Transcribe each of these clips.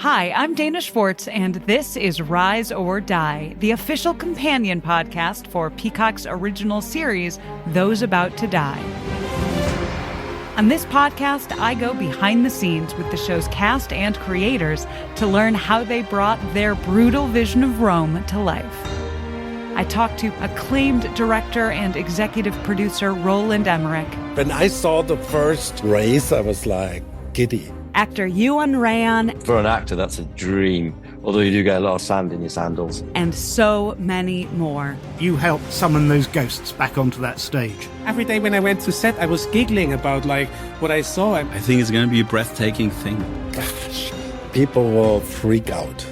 Hi, I'm Dana Schwartz, and this is Rise or Die, the official companion podcast for Peacock's original series, Those About to Die. On this podcast, I go behind the scenes with the show's cast and creators to learn how they brought their brutal vision of Rome to life. I talked to acclaimed director and executive producer Roland Emmerich. When I saw the first race, I was like giddy. Actor Ewan Ryan. For an actor, that's a dream, although you do get a lot of sand in your sandals. And so many more. You helped summon those ghosts back onto that stage. Every day when I went to set, I was giggling about what I saw. I think it's going to be a breathtaking thing. People will freak out.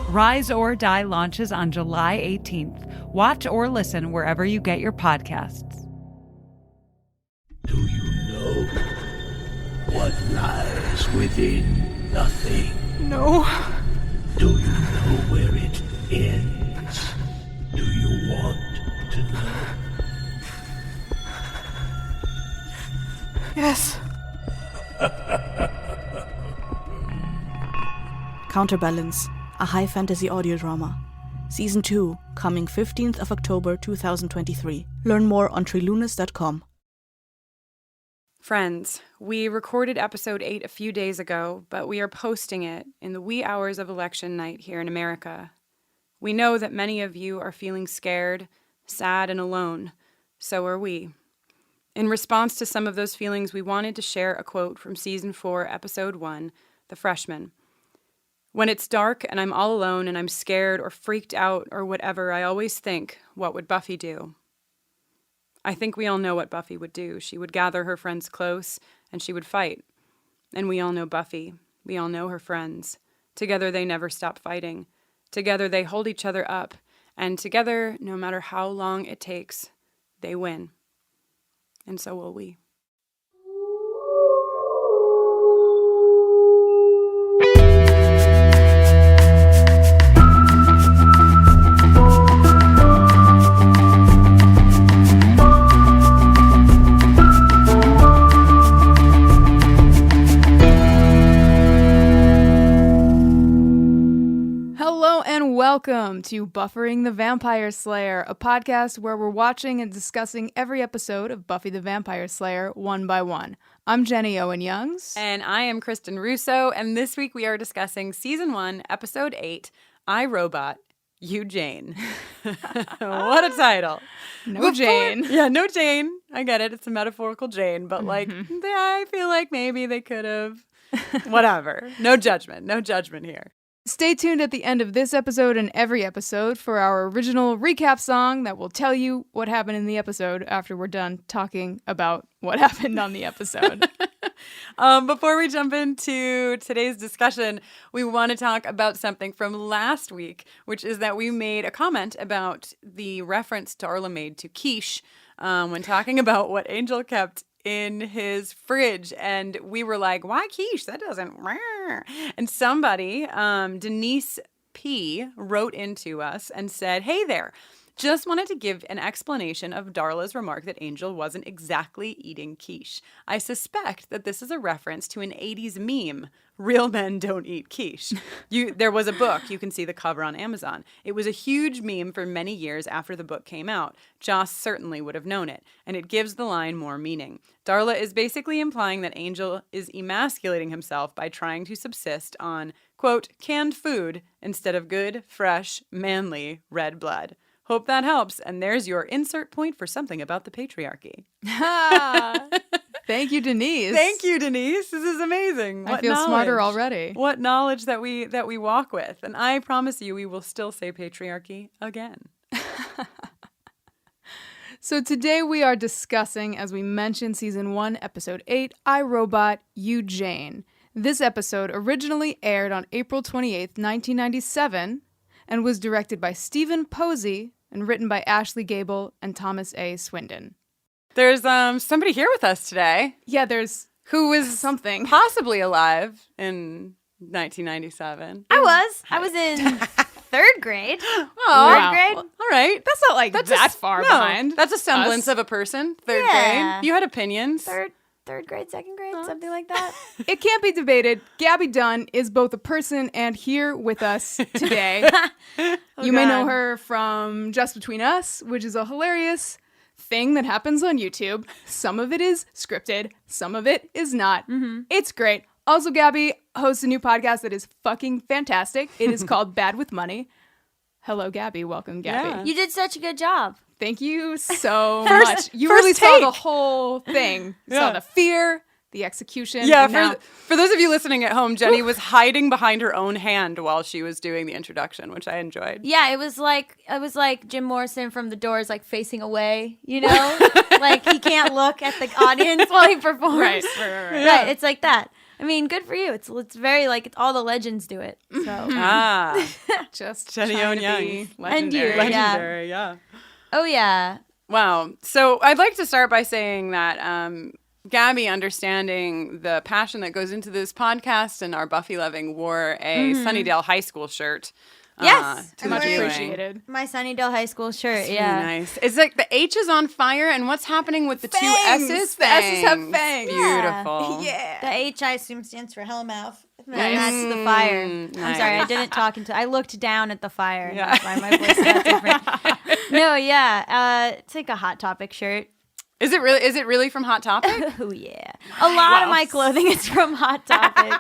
Rise or Die launches on July 18th. Watch or listen wherever you get your podcasts. Do you know what lies within nothing? No. Do you know where it ends? Do you want to know? Yes. Counterbalance, a high fantasy audio drama. Season 2, coming 15th of October 2023. Learn more on trilunas.com. Friends, we recorded episode 8 a few days ago, but we are posting it in the wee hours of election night here in America. We know that many of you are feeling scared, sad, and alone. So are we. In response to some of those feelings, we wanted to share a quote from Season 4, Episode 1, The Freshman. When it's dark and I'm all alone and I'm scared or freaked out or whatever, I always think, what would Buffy do? I think we all know what Buffy would do. She would gather her friends close, and she would fight. And we all know Buffy. We all know her friends. Together they never stop fighting. Together they hold each other up. And together, no matter how long it takes, they win. And so will we. Welcome to Buffering the Vampire Slayer, a podcast where we're watching and discussing every episode of Buffy the Vampire Slayer one by one. I'm Jenny Owen Youngs. And I am Kristen Russo, and this week we are discussing Season 1, Episode 8, I, Robot, You, Jane. What a title. Jane. Yeah, no Jane. I get it. It's a metaphorical Jane, but I feel like maybe they could have, whatever. No judgment here. Stay tuned at the end of this episode and every episode for our original recap song that will tell you what happened in the episode after we're done talking about what happened on the episode. Before we jump into today's discussion, we want to talk about something from last week, which is that we made a comment about the reference Darla made to quiche when talking about what Angel kept in his fridge, and we were like, why quiche? That doesn't... And somebody, Denise P., wrote into us and said, hey there, just wanted to give an explanation of Darla's remark that Angel wasn't exactly eating quiche. I suspect that this is a reference to an 80s meme, Real Men Don't Eat Quiche. There was a book, you can see the cover on Amazon. It was a huge meme for many years after the book came out. Joss certainly would have known it, and it gives the line more meaning. Darla is basically implying that Angel is emasculating himself by trying to subsist on, quote, canned food instead of good, fresh, manly red blood. Hope that helps, and there's your insert point for something about the patriarchy. Thank you, Denise. Thank you, Denise. This is amazing. I feel smarter already. What knowledge that we walk with. And I promise you we will still say patriarchy again. So today we are discussing, as we mentioned, Season 1, Episode 8, I, Robot, You, Jane. This episode originally aired on April 28th, 1997, and was directed by Stephen Posey and written by Ashley Gable and Thomas A. Swindon. There's somebody here with us today. Yeah, there's who was something possibly alive in 1997. I was in third grade. Oh, third grade. Well, all right. That's not like that far behind. That's a semblance of a person. Third grade. You had opinions. Third. third grade, second grade, something like that. It can't be debated. Gaby Dunn is both a person and here with us today. You may know her from Just Between Us, which is a hilarious thing that happens on YouTube. Some of it is scripted. Some of it is not. It's great. Also, Gaby hosts a new podcast that is fucking fantastic. It is called Bad with Money. Hello, Gaby. Welcome, Gaby. Yeah. You did such a good job. Thank you so much. You really saw the whole thing. You saw the fear, the execution. Yeah, for those of you listening at home, Jenny was hiding behind her own hand while she was doing the introduction, which I enjoyed. Yeah, it was like Jim Morrison from The Doors, like facing away, you know? Like he can't look at the audience while he performs. Right. Right, it's like that. I mean, good for you. It's very like all the legends do it. So just Jenny trying Owen to be Young. legendary. Legendary, yeah. Oh yeah. Wow. So I'd like to start by saying that Gaby, understanding the passion that goes into this podcast and our Buffy loving, wore a Sunnydale High School shirt. Yes, to much viewing. appreciated. My Sunnydale High School shirt. It's yeah, really nice. It's like the H is on fire, and what's happening with the Fangs! two S's? The S's have fangs. Beautiful. Yeah. the H I assume stands for Hellmouth. That's the fire. I'm Nice. sorry, I didn't talk into. I looked down at the fire. And Yeah. that's why my voice got different. No, yeah, it's like a Hot Topic shirt. Is it really? Is it really from Hot Topic? Oh yeah, a lot of my clothing is from Hot Topic,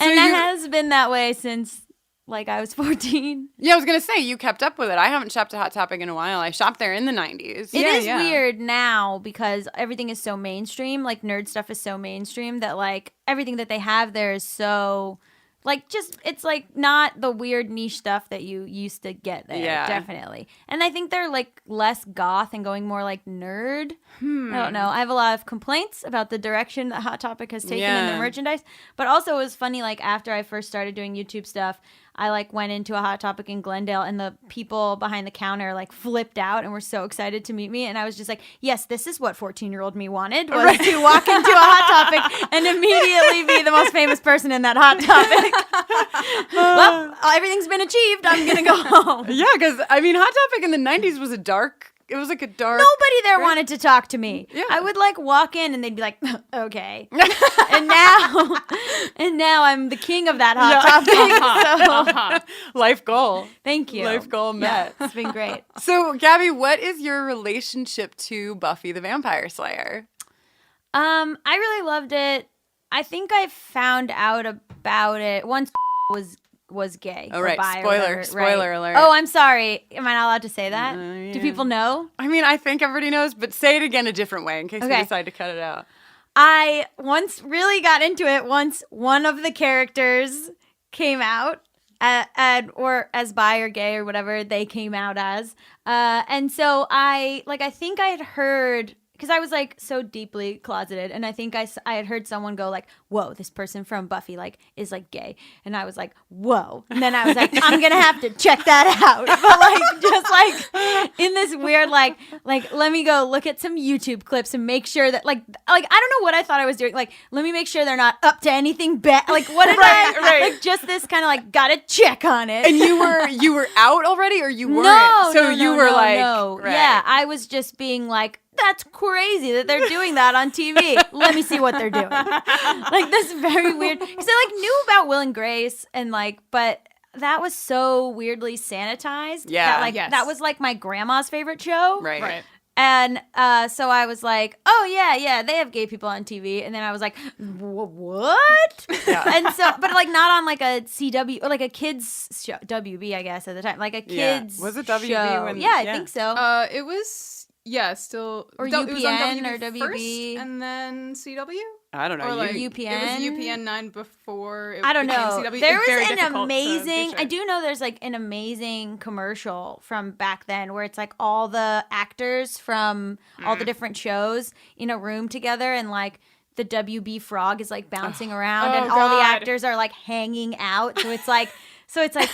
and that has been that way since like I was 14. Yeah, I was gonna say you kept up with it. I haven't shopped at Hot Topic in a while. I shopped there in the 90s. It is weird now because everything is so mainstream. Like nerd stuff is so mainstream that like everything that they have there is so like just it's like not the weird niche stuff that you used to get there. Yeah. Definitely. And I think they're like less goth and going more like nerd. I don't know. I have a lot of complaints about the direction that Hot Topic has taken in their merchandise. But also it was funny, like after I first started doing YouTube stuff, I like went into a Hot Topic in Glendale and the people behind the counter like flipped out and were so excited to meet me. And I was just like, yes, this is what 14-year-old me wanted, was to walk into a Hot Topic and immediately be the most famous person in that Hot Topic. Well, everything's been achieved. I'm going to go home. Yeah, because I mean, Hot Topic in the 90s was a dark. It was like a dark. Nobody there wanted to talk to me. Yeah. I would like walk in and they'd be like, okay. and now I'm the king of that Hot Topic. So. Life goal. Thank you. Life goal met. It's been great. So, Gaby, what is your relationship to Buffy the Vampire Slayer? I really loved it. I think I found out about it once was gay. Oh, or right. bi or Spoiler whatever, alert. Oh, I'm sorry. Am I not allowed to say that? Yeah. Do people know? I mean, I think everybody knows, but say it again a different way in case we Okay. decide to cut it out. I once really got into it once one of the characters came out or as bi or gay or whatever they came out as. And so I think I had heard, because I was like so deeply closeted, and I think I had heard someone go like, whoa, this person from Buffy like is like gay. And I was like, whoa. And then I was like, I'm going to have to check that out. But like just like in this weird like let me go look at some YouTube clips and make sure that like I don't know what I thought I was doing. Like, let me make sure they're not up to anything bad. Like what did Right. like just this kind of like gotta check on it. And you were out already, or you weren't? No, you were like, no. Right. Yeah, I was just being like, that's crazy that they're doing that on TV. Let me see what they're doing. Like this very weird, because I like knew about Will and Grace and like, but that was so weirdly sanitized. Yeah. That, like that was like my grandma's favorite show. Right. And so I was like, oh yeah, they have gay people on TV. And then I was like, what? Yeah. And so, but like not on like a CW or like a kids show, WB, I guess at the time, like a kids. Was it WB show. when- Yeah, I yeah. think so. It was still Or it was on UPN or WB WB. first, and then CW. I don't know. Or like UPN? It was UPN 9 before. It I don't became know. CW. There It's very was an difficult to be amazing. sure. I do know there's like an amazing commercial from back then where it's like all the actors from all the different shows in a room together, and like the WB frog is like bouncing around, and all the God. actors are like hanging out. So it's like,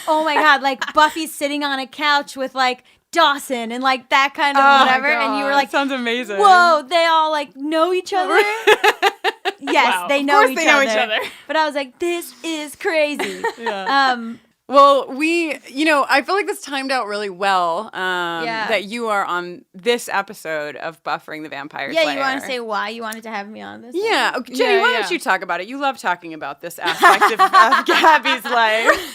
oh my god, like Buffy's sitting on a couch with like Dawson and like that kind of whatever, and you were like, sounds amazing. whoa, they all like know each other. Yes, Wow. they Of know course each they know other. each other. But I was like, this is crazy. Yeah. Well, I feel like this timed out really well that you are on this episode of Buffering the Vampire Slayer. Yeah, you want to say why you wanted to have me on this? Yeah. Okay, Jenny, why don't you talk about it? You love talking about this aspect of Gaby's life.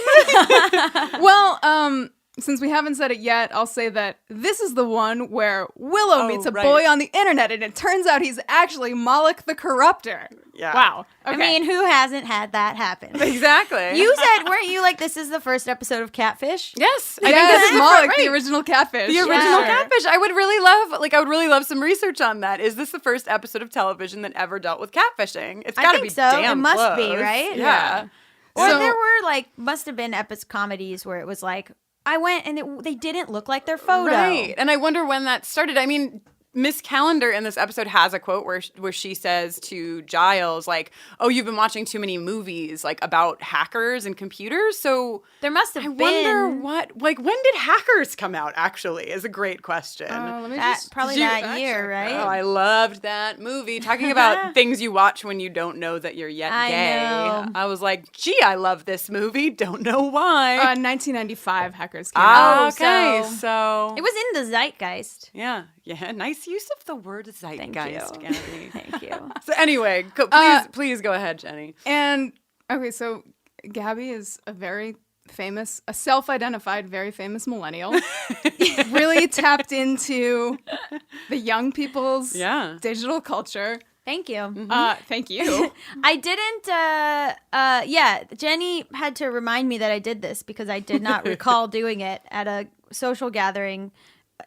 Well, since we haven't said it yet, I'll say that this is the one where Willow meets a boy on the internet, and it turns out he's actually Moloch the Corruptor. Yeah. Wow. Okay. I mean, who hasn't had that happen? Exactly. You said, weren't you like, this is the first episode of Catfish? Yes. I think this is Moloch, the original Catfish. The original Catfish. I would really love some research on that. Is this the first episode of television that ever dealt with catfishing? It's got to be so. damn It must close. be, right? Yeah. Or So- there were must have been epic comedies where it was like, I went and they didn't look like their photo. Right. And I wonder when that started. I mean, Miss Calendar in this episode has a quote where she says to Giles, like, "Oh, you've been watching too many movies like about hackers and computers." So there must have been. I wonder when did Hackers come out? Actually, is a great question. Probably that year, right? Oh, I loved that movie. Talking about things you watch when you don't know that you're yet gay. know. I was like, gee, I love this movie. Don't know why. 1995 Hackers came out. Okay, so it was in the zeitgeist. Yeah, nice use of the word zeitgeist, Gabby. Thank you. So anyway, please go ahead, Jenny. And okay, so Gaby is a self-identified, very famous millennial. Really tapped into the young people's digital culture. Thank you. Thank you. I didn't, Jenny had to remind me that I did this because I did not recall doing it at a social gathering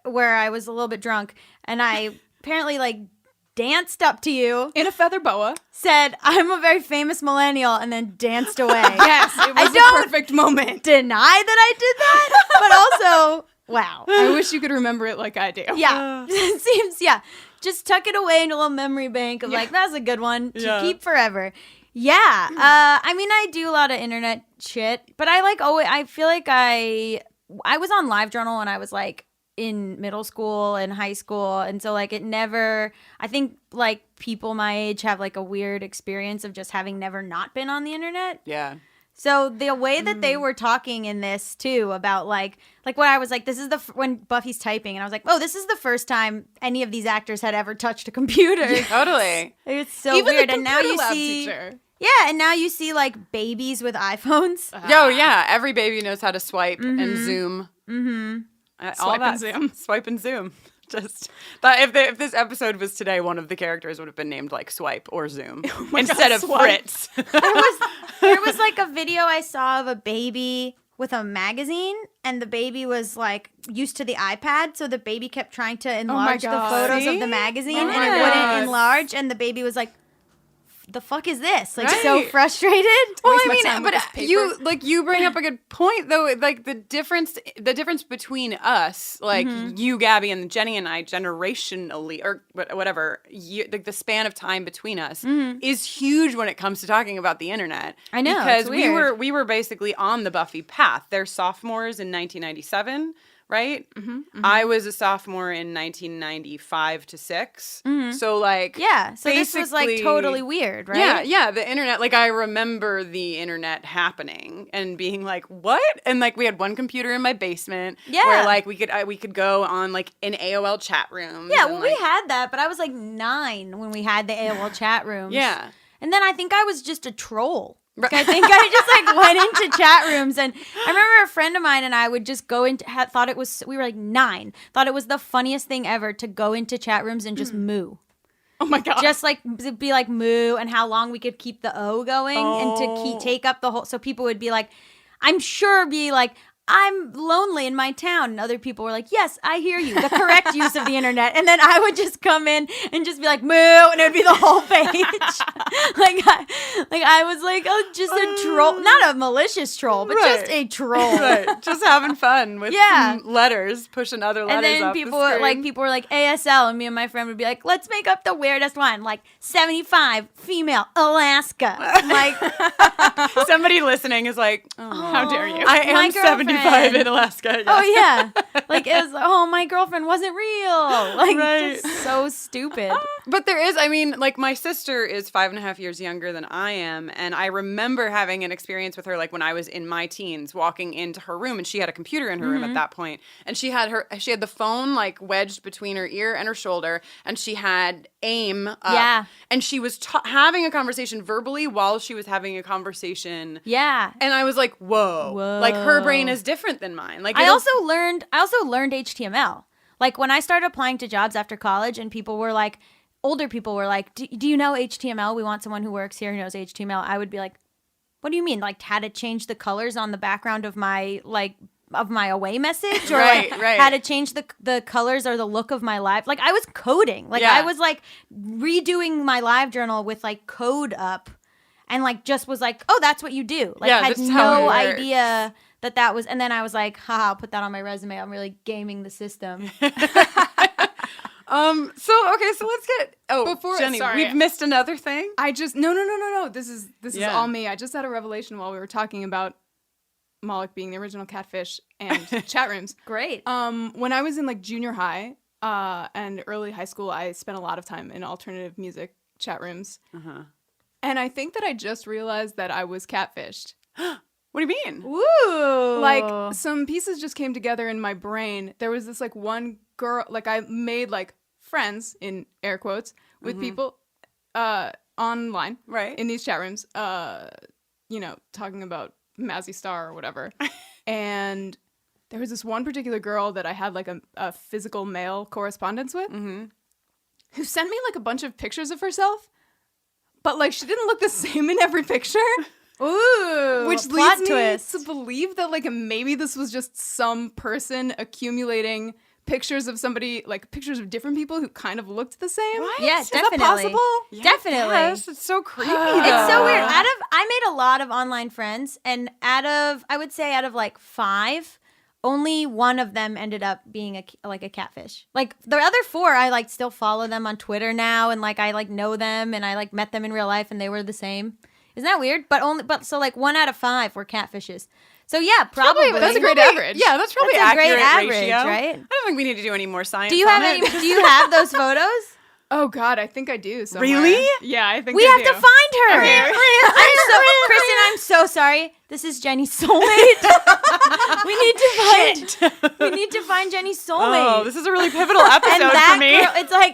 where I was a little bit drunk, and I apparently danced up to you in a feather boa, said, "I'm a very famous millennial," and then danced away. Yes, it was a perfect moment. Deny that I did that, but also, wow. I wish you could remember it like I do. Yeah, it seems, just tuck it away in a little memory bank of that's a good one to keep forever. Yeah, I mean, I do a lot of internet shit, but I feel like I was on LiveJournal when I was in middle school and high school, and so it never, I think people my age have a weird experience of just having never not been on the internet. Yeah. So the way that they were talking in this too about like what I was like, this is when Buffy's typing, and I was like, oh, this is the first time any of these actors had ever touched a computer. Yeah, totally. It's so Even weird. the And now you lab see teacher. Yeah, and now you see babies with iPhones. Oh yeah, every baby knows how to swipe and zoom. Mm-hmm. All that. Swipe and zoom. Just that if this episode was today, one of the characters would have been named Swipe or Zoom instead of Swipe. Fritz. There was a video I saw of a baby with a magazine, and the baby was used to the iPad, so the baby kept trying to enlarge the photos of the magazine, and it wouldn't enlarge, and the baby was like, the fuck is this? So frustrated. Well, I mean, but you bring up a good point though. The difference between us, you, Gabby, and Jenny and I, generationally or whatever, the span of time between us is huge when it comes to talking about the internet. I know, because it's weird. we were basically on the Buffy path. They're sophomores in 1997. Right? I was a sophomore in 1995 to 6. So so this was totally weird, right? Yeah, the internet, I remember the internet happening and being like, what? And we had one computer in my basement where we could go on an AOL chat room. Yeah, well, we had that, but I was 9 when we had the AOL chat rooms. Yeah. And then I think I was just a troll. I think I just went into chat rooms, and I remember a friend of mine and I would just go into, we were 9, thought it was the funniest thing ever to go into chat rooms and just moo. Oh my God. Just be moo, and how long we could keep the O going and to take up the whole, so people would be I'm lonely in my town. And other people were like, yes, I hear you. The correct use of the internet. And then I would just come in and just be moo, and it would be the whole page. I was just a troll. Not a malicious troll, but just a troll. Right. Just having fun with some letters, pushing other letters and then off people the screen. people were like ASL, and me and my friend would be like, let's make up the weirdest one, 75 female Alaska. Somebody listening is like, oh, how dare you? I am 75 in Alaska. Oh yeah, it was. Oh, my girlfriend wasn't real. Right. Just so stupid. But there is, I mean, like my sister is 5.5 years younger than I am. And I remember having an experience with her, like when I was in my teens, walking into her room, and she had a computer in her room at that point. And she had the phone like wedged between her ear and her shoulder, and she had AIM up. Yeah. And she was having a conversation verbally while she was having a conversation. Yeah. And I was like, whoa. Like her brain is different than mine. Like I also learned HTML. Like when I started applying to jobs after college, and people were like, older people were like, do you know HTML? We want someone who works here who knows HTML. I would be like, what do you mean? Like how to change the colors on the background of my away message, or how to change the colors or the look of my live. Like I was coding. Like I was like redoing my live journal with like code up, and like just was like, oh, that's what you do. Like I had no idea that was. And then I was like, haha, I'll put that on my resume. I'm really gaming the system. So let's get before Jenny, we've missed another thing. I just no. This is all me. I just had a revelation while we were talking about Moloch being the original catfish and chat rooms. Great. When I was in like junior high and early high school, I spent a lot of time in alternative music chat rooms. And I think that I just realized that I was catfished. What do you mean? Ooh. Like some pieces just came together in my brain. There was this like one girl, like I made like friends in air quotes with people online, right, in these chat rooms, talking about Mazzy Star or whatever. And there was this one particular girl that I had like a physical mail correspondence with, who sent me like a bunch of pictures of herself, but like she didn't look the same in every picture. Ooh, which leads me to believe that like maybe this was just some person accumulating pictures of somebody, like pictures of different people who kind of looked the same. What? Yeah, Is definitely. that possible? Yeah, definitely. Yes, it's so creepy. It's so weird. I made a lot of online friends, and out of like 5, only one of them ended up being a catfish. Like the other 4, I like still follow them on Twitter now, and like I like know them, and I like met them in real life, and they were the same. Isn't that weird? But so like 1 out of 5 were catfishes. So yeah, probably that's a great average. Yeah, that's probably a great accurate average, ratio. right? I don't think we need to do any more science. Do you have those photos? Oh God, I think I do somewhere. Really? Yeah, I think we have to find her. Kristine, I'm so sorry. This is Jenny's soulmate. we need to find Jenny's soulmate. Oh, this is a really pivotal episode for me.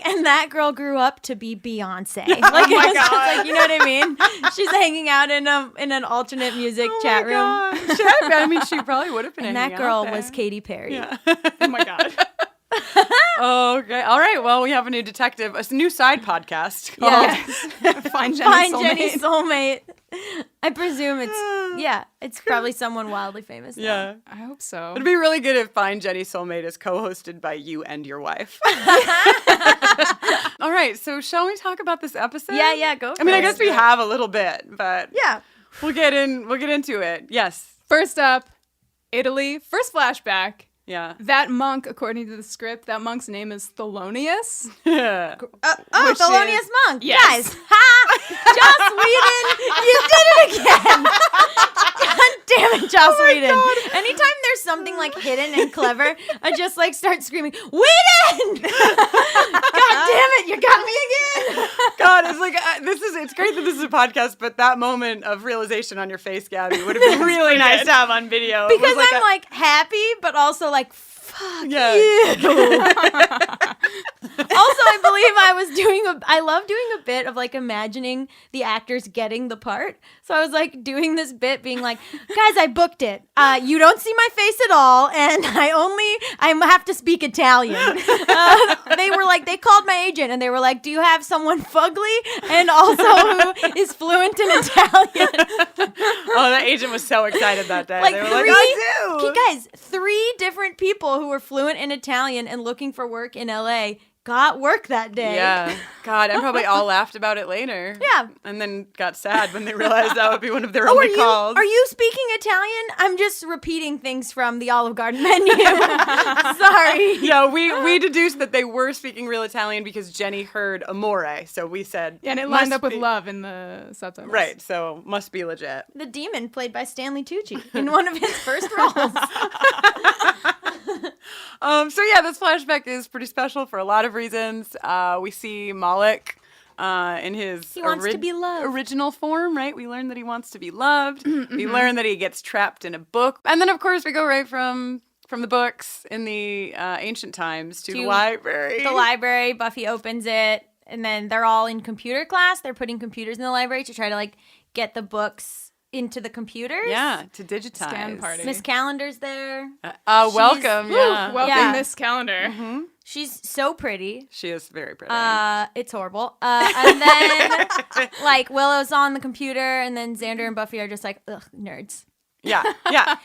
And that girl grew up to be Beyonce. Like, oh my God. Like, you know what I mean? She's hanging out in an alternate music chat room. I mean, she probably would have been. And that girl was Katy Perry. Yeah. Oh my God. Okay. All right. Well, we have a new detective, a new side podcast called Find Jenny's Soulmate. I presume it's probably someone wildly famous now. Yeah. I hope so. It'd be really good if Find Jenny's Soulmate is co-hosted by you and your wife. All right. So shall we talk about this episode? Yeah, go for it. I mean, I guess we have a little bit, but yeah, we'll get into it. Yes. First up, Italy. First flashback. Yeah. That monk, according to the script, that monk's name is Thelonious. Thelonious Monk. Yes. Guys. Joss Whedon, you did it again. God damn it, Joss Whedon. God. Anytime there's something like hidden and clever, I just like start screaming, Whedon! God damn it, you got me again. God, it's like, it's great that this is a podcast, but that moment of realization on your face, Gabby, would have been really nice to have on video. Because I'm like happy, but also like, fuck you. Also, I believe I love doing a bit of like imagining the actors getting the part. So I was like doing this bit being like, guys, I booked it. You don't see my face at all. And I have to speak Italian. They called my agent and they were like, do you have someone fugly? And also who is fluent in Italian? Oh, the agent was so excited that day. Like they were like, I do. Guys, 3 different people who were fluent in Italian and looking for work in LA got work that day. Yeah. God, and probably all laughed about it later. Yeah. And then got sad when they realized that would be one of their only calls. Are you speaking Italian? I'm just repeating things from the Olive Garden menu. Sorry. Yeah, we deduced that they were speaking real Italian because Jenny heard amore. So we said... Yeah, and it lined up with love in the subtitles. Right, so must be legit. The demon played by Stanley Tucci in one of his first roles. This flashback is pretty special for a lot of reasons. We see Moloch in his He wants to be loved. original form, right? We learn that he wants to be loved. We learn that he gets trapped in a book. And then, of course, we go right from the books in the ancient times to the library. The library, Buffy opens it, and then they're all in computer class. They're putting computers in the library to try to, like, get the books into the computers. Yeah, to digitize. Scan party. Miss Calendar's there. Welcome. Welcome, Miss Calendar. Mm-hmm. She's so pretty. She is very pretty. It's horrible. And then, like, Willow's on the computer, and then Xander and Buffy are just like, ugh, nerds. Yeah.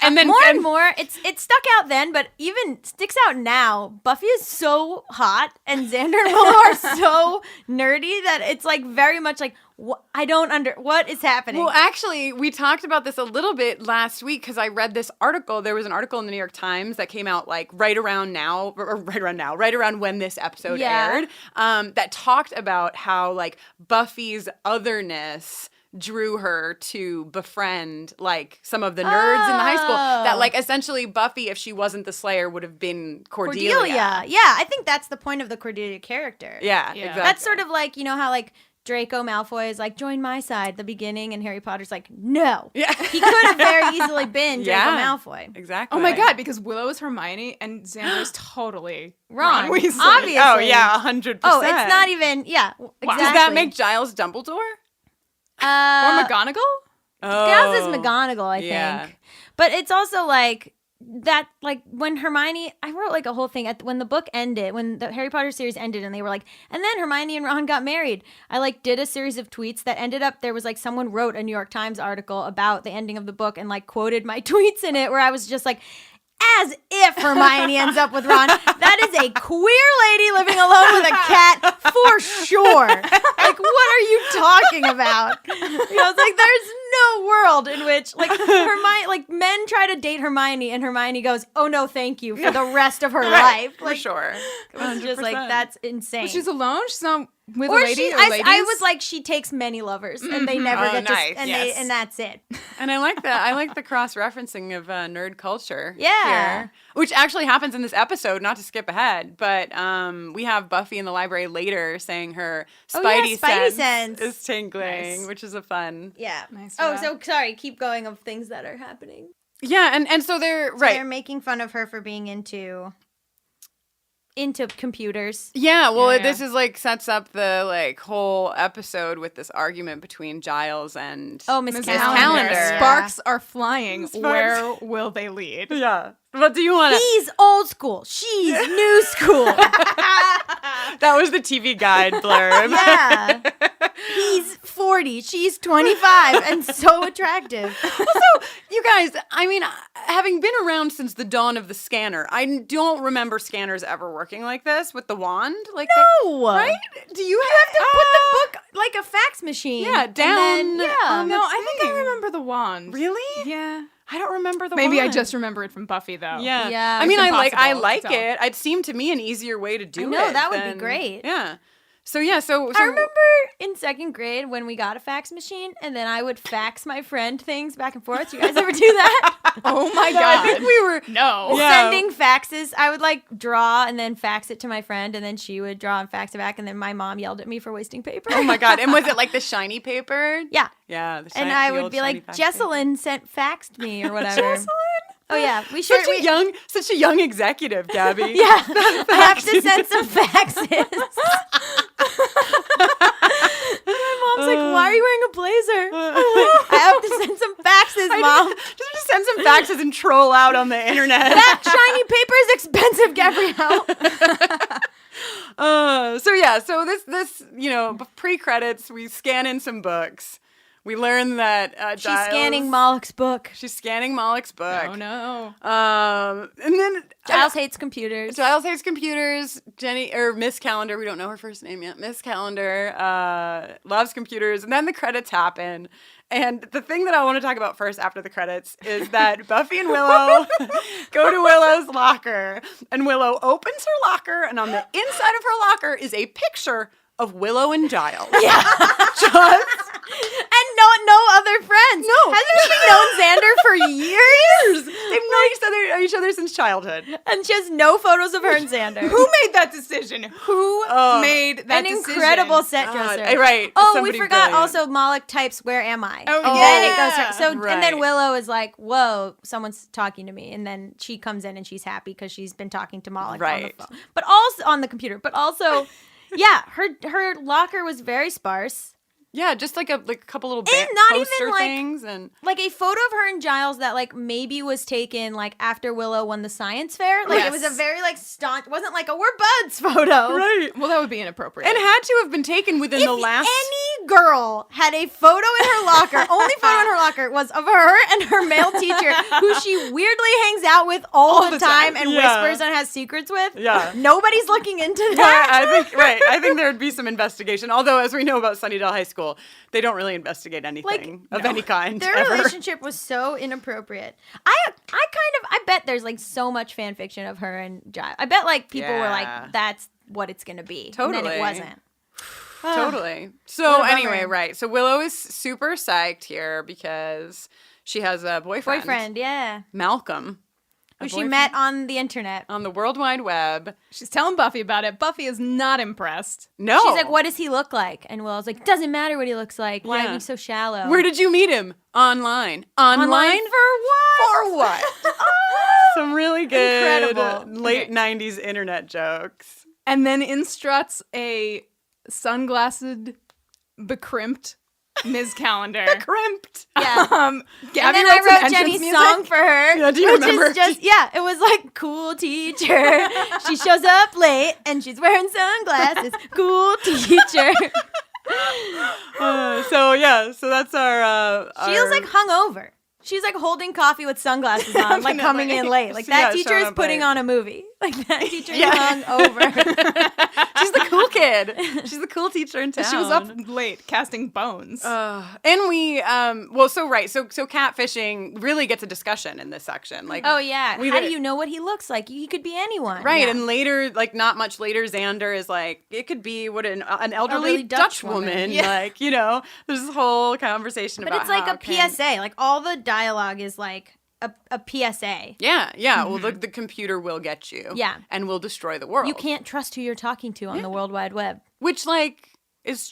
And then more and more, it stuck out then, but even sticks out now. Buffy is so hot, and Xander and Willow are so nerdy that it's like very much like, what is happening? Well, actually, we talked about this a little bit last week because I read this article. There was an article in the New York Times that came out like right around when this episode aired, that talked about how like Buffy's otherness drew her to befriend like some of the nerds in the high school. That like essentially Buffy, if she wasn't the Slayer, would have been Cordelia. Yeah, I think that's the point of the Cordelia character. Yeah, exactly. That's sort of like, you know how like Draco Malfoy is like, join my side at the beginning, and Harry Potter's like, no. Yeah. He could have very easily been Draco Malfoy. Exactly. Oh my God, because Willow is Hermione and Xander's totally Ron Weasley. Obviously. Oh yeah, 100%. Oh, it's not even, exactly. Does that make Giles Dumbledore? Or McGonagall? Giles is McGonagall, I think. But it's also like that, like when Hermione, I wrote like a whole thing when the book ended, when the Harry Potter series ended, and they were like, and then Hermione and Ron got married. I like did a series of tweets that ended up, there was like someone wrote a New York Times article about the ending of the book and like quoted my tweets in it, where I was just like, as if Hermione ends up with Ron. That is a queer lady living alone with a cat for sure. Like, what are you talking about? I was like, there's no world in which like Hermione, like men try to date Hermione, and Hermione goes, "Oh no, thank you," for the rest of her life. Like, for sure. It was just like, that's insane. But she's alone. She's not with or a lady. I was like, she takes many lovers, and they never get to, and that's it. And I like that. I like the cross-referencing of nerd culture. Yeah. Here, which actually happens in this episode. Not to skip ahead, but we have Buffy in the library later saying her Spidey sense is tingling, which is a fun. Yeah. Nice. So sorry. Keep going of things that are happening. Yeah, and so they're They're making fun of her for being into computers. Yeah, well, this is like sets up the like whole episode with this argument between Giles and Miss Calendar. Sparks are flying. Where will they lead? Yeah. What do you want to... He's old school. She's new school. That was the TV guide blurb. Yeah. He's 40. She's 25 and so attractive. Also, you guys, I mean, having been around since the dawn of the scanner, I don't remember scanners ever working like this with the wand. Like no. Right? Do you have to put the book like a fax machine? Yeah, down. No, I think I remember the wand. Really? Yeah. I don't remember the Maybe wand. I just remember it from Buffy, though. Yeah. I mean, I like it. It seemed to me an easier way to do it. No, that would be great. Yeah. So I remember in second grade when we got a fax machine, and then I would fax my friend things back and forth. You guys ever do that? Oh my God. I think we were sending faxes. I would like draw and then fax it to my friend, and then she would draw and fax it back, and then my mom yelled at me for wasting paper. Oh my God. And was it like the shiny paper? Yeah. Yeah. And I would be like, Jesselyn faxed me or whatever. Jesselyn? Oh yeah, such a young executive, Gabby. Yeah, I have to send some faxes. My mom's like, "Why are you wearing a blazer?" I have to send some faxes, Mom. Just send some faxes and troll out on the internet. That shiny paper is expensive, Gabrielle. So this pre-credits, we scan in some books. We learn that she's scanning Moloch's book. She's scanning Moloch's book. Oh no! And then Giles hates computers. Jenny or Miss Calendar, we don't know her first name yet. Miss Calendar loves computers, and then the credits happen. And the thing that I want to talk about first after the credits is that Buffy and Willow go to Willow's locker, and Willow opens her locker, and on the inside of her locker is a picture of Willow and Giles. Yeah. And no other friends. No. Hasn't she known Xander for years? They've known each other. each other since childhood. And she has no photos of her and Xander. Who made that decision? Who made that decision? An incredible set dresser. Right. Oh, Somebody we forgot brilliant. also Moloch types, where am I? Oh, Then yeah. it goes and then Right. Willow is like, whoa, someone's talking to me. And then she comes in and she's happy because she's been talking to Moloch on the phone. But also on the computer. But also, yeah, her locker was very sparse. Yeah, just like a couple little And not poster even, like- things and Like a photo of her and Giles that like maybe was taken like after Willow won the science fair. Like it was a very like staunch, it wasn't like a we're buds photo. right. Well, that would be inappropriate. And had to have been taken within the last. Any girl had a photo in her locker, only photo in her locker was of her and her male teacher, who she weirdly hangs out with all the time and whispers and has secrets with. Yeah. Nobody's looking into Yeah, that. I think there would be some investigation. Although, as we know about Sunnydale High School, they don't really investigate anything of any kind. Their ever. relationship was so inappropriate. I bet there's like so much fan fiction of her and Giles. I bet like people were like, that's what it's gonna be. Totally. And then it wasn't. Totally. So What a bummer. anyway, right. So Willow is super psyched here because she has a boyfriend. Yeah. Malcolm. Who she met on the internet. On the World Wide Web. She's telling Buffy about it. Buffy is not impressed. No. She's like, what does he look like? And Willow's like, doesn't matter what he looks like. Why are you so shallow? Where did you meet him? Online. Online for what? For what? Some really good Incredible. late 90s internet jokes. And then instructs a sunglassed, becrimped Ms. Calendar. Crimped. Yeah. Gabby And then wrote some I wrote entrance Jenny's music. song for her. Yeah, do you which remember? Is just, yeah, it was like, cool teacher. She shows up late and she's wearing sunglasses. Cool teacher. So that's our. She was like hungover. She's like holding coffee with sunglasses on, like coming in late. Like that teacher showing is up putting late. on a movie. Like that teacher is hungover. She's the cool kid. She's the cool teacher in town. She was up late casting bones. And we, so catfishing really gets a discussion in this section. Like, Oh yeah. How do you know what he looks like? He could be anyone. right? Yeah. And later, like not much later, Xander is like, it could be an elderly Dutch woman. Yeah. Like, there's this whole conversation But about it's like how a PSA. Like all the dialogue is like a PSA. Yeah. Well, the computer will get you. Yeah. And will destroy the world. You can't trust who you're talking to on the World Wide Web. Which like is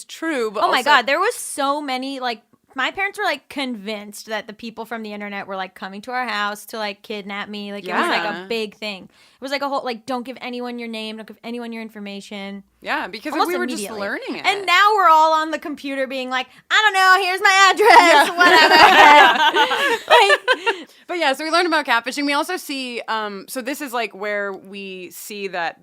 true. But Oh my also- God, there was so many like. My parents were like convinced that the people from the internet were like coming to our house to like kidnap me. Like it was like a big thing. It was like a whole like don't give anyone your name, don't give anyone your information. Yeah, because Almost we were just immediately. learning it. And now we're all on the computer being like, I don't know, here's my address, whatever. But yeah, so we learned about catfishing. We also see, so this is like where we see that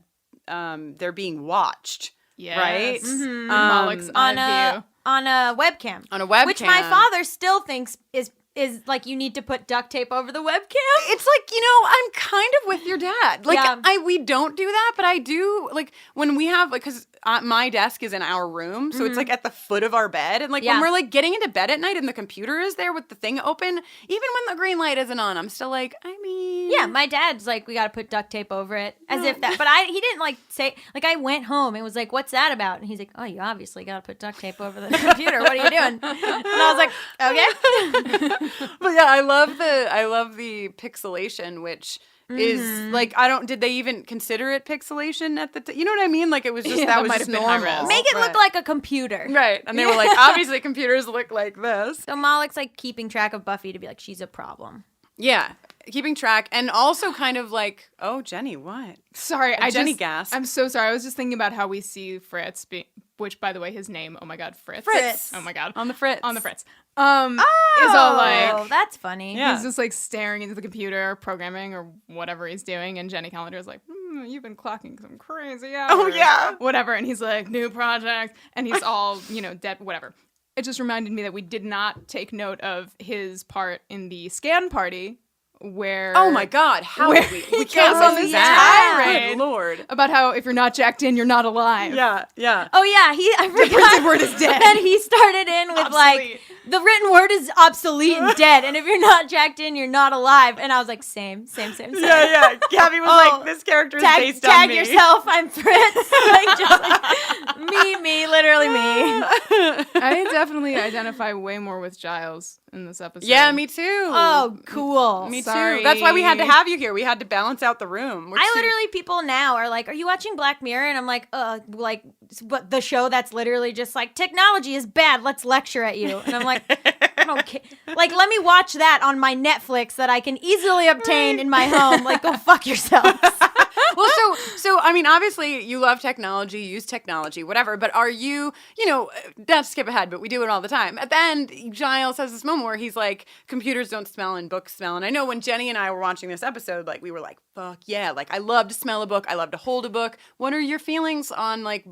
they're being watched, right? Mm-hmm. Moloch's on eye view. a webcam. On a webcam. Which my father still thinks is like you need to put duct tape over the webcam. It's like, I'm kind of with your dad. Like, Yeah. we don't do that, but I do, like, when we have, like, because my desk is in our room, so it's, like, at the foot of our bed, and, like, when we're, like, getting into bed at night and the computer is there with the thing open, even when the green light isn't on, I'm still like, Yeah, my dad's like, we got to put duct tape over it, as if that. But he didn't like say. Like I went home and was like, "What's that about?" And he's like, "Oh, you obviously got to put duct tape over the computer. What are you doing?" And I was like, "Okay." But yeah, I love the pixelation, which is like did they even consider it pixelation at the you know what I mean? Like it was just that was just normal. Make it look like a computer, right? And they were like, obviously computers look like this. So Moloch's like keeping track of Buffy to be like, she's a problem. Yeah, keeping track, and also kind of like, oh, Jenny, what? Sorry, Jenny gasped. I'm so sorry. I was just thinking about how we see Fritz, which, by the way, his name, oh my God, Fritz. Oh my God. On the Fritz. Is all like, that's funny. Yeah. He's just like staring into the computer, programming or whatever he's doing, and Jenny Calendar is like, you've been clocking some crazy hours. Oh, yeah. Whatever, and he's like, new project, and he's all, dead, whatever. It just reminded me that we did not take note of his part in the scan party where... Oh my God, how did we he can't goes on miss this that. tirade Good Lord. about how if you're not jacked in, you're not alive. Yeah. Oh yeah, I forgot. The printed word is dead. And he started in with like, the written word is obsolete and dead, and if you're not jacked in, you're not alive. And I was like, same. Yeah. Gabby was like, this character is based on me. Tag yourself, I'm Fritz. Like just like me, literally me. I definitely identify way more with Giles in this episode. Yeah, me too. Oh, cool. Me Sorry. too. That's why we had to have you here. We had to balance out the room. People now are like, are you watching Black Mirror? And I'm like, what, the show that's literally just like, technology is bad, let's lecture at you. And I'm like, I don't care. Like, let me watch that on my Netflix that I can easily obtain in my home. Like, go fuck yourselves. Well, so I mean, obviously you love technology, you use technology, whatever, but are you, not to skip ahead, but we do it all the time. At the end, Giles has this moment where he's like, computers don't smell and books smell. And I know when Jenny and I were watching this episode, like, we were like, fuck yeah, like, I love to smell a book, I love to hold a book. What are your feelings on like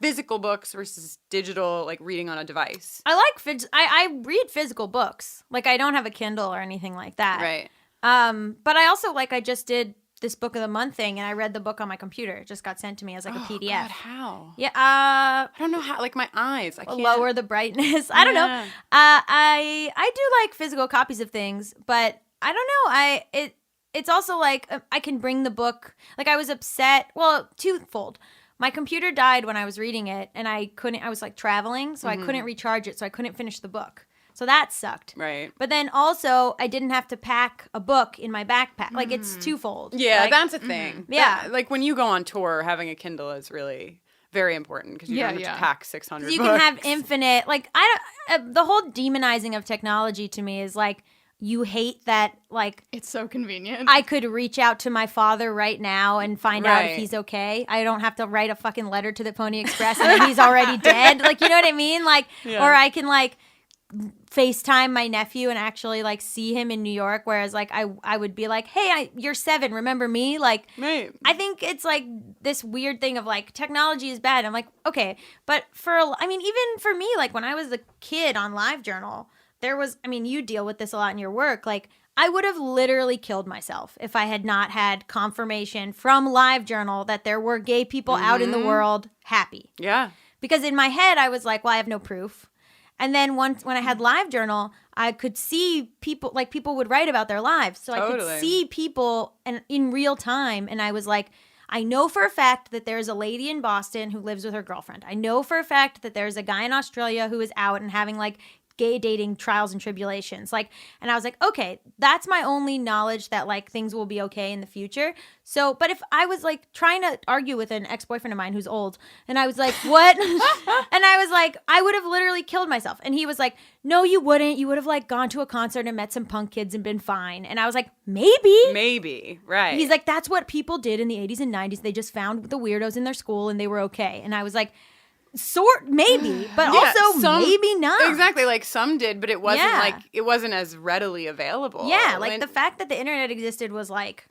physical books versus digital, like reading on a device? I read physical books. Like, I don't have a Kindle or anything like that. Right. But I also, I just did this book of the month thing, and I read the book on my computer. It just got sent to me as like a PDF. God, how? Yeah. I don't know how. Like my eyes, I can't lower the brightness. I don't know. I do like physical copies of things, but I don't know. It's also like I can bring the book. Like, I was upset. Well, twofold. My computer died when I was reading it, and I was like traveling, so I couldn't recharge it, so I couldn't finish the book. So that sucked. Right. But then also, I didn't have to pack a book in my backpack. Like, it's twofold. Yeah, that's a thing. Yeah. Like, when you go on tour, having a Kindle is really very important because you don't have to pack 600 books. You can have infinite. Like, the whole demonizing of technology to me is like, you hate that, like... It's so convenient. I could reach out to my father right now and find out if he's okay. I don't have to write a fucking letter to the Pony Express and then he's already dead. Like, you know what I mean? Like, or I can, like... FaceTime my nephew and actually like see him in New York, whereas like I would be like, hey, you're 7, remember me? Like, right. I think it's like this weird thing of like technology is bad. I'm like, okay, but even for me, like when I was a kid on LiveJournal, you deal with this a lot in your work. Like, I would have literally killed myself if I had not had confirmation from LiveJournal that there were gay people out in the world happy. Yeah. Because in my head, I was like, well, I have no proof. And then when I had LiveJournal, I could see people, like people would write about their lives. So I could see people in real time. And I was like, I know for a fact that there's a lady in Boston who lives with her girlfriend. I know for a fact that there's a guy in Australia who is out and having like gay dating trials and tribulations. Like, and I was like, okay, that's my only knowledge that like things will be okay in the future. So, but if I was like trying to argue with an ex-boyfriend of mine who's old, and I was like, what? And I was like, I would have literally killed myself. And he was like, no, you wouldn't. You would have like gone to a concert and met some punk kids and been fine. And I was like, maybe. Right. He's like, that's what people did in the 80s and 90s. They just found the weirdos in their school and they were okay. And I was like, maybe, but also maybe not. Exactly, like some did, but it wasn't like it wasn't as readily available. Yeah, like the fact that the internet existed was like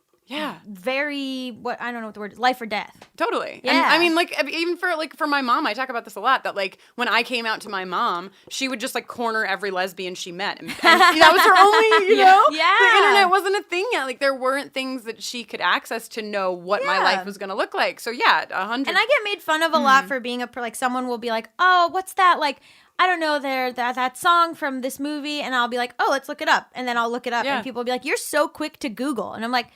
very I don't know what the word is, life or death. Totally. Yeah. And I mean, like even for my mom, I talk about this a lot, that like when I came out to my mom, she would just like corner every lesbian she met, and that was her only, you know? Yeah. The internet wasn't a thing yet. Like there weren't things that she could access to know what my life was going to look like. So yeah, 100. And I get made fun of a lot for being like someone will be like, oh, what's that? Like, I don't know, that song from this movie, and I'll be like, oh, let's look it up, and then I'll look it up, and people will be like, you're so quick to Google, and I'm like,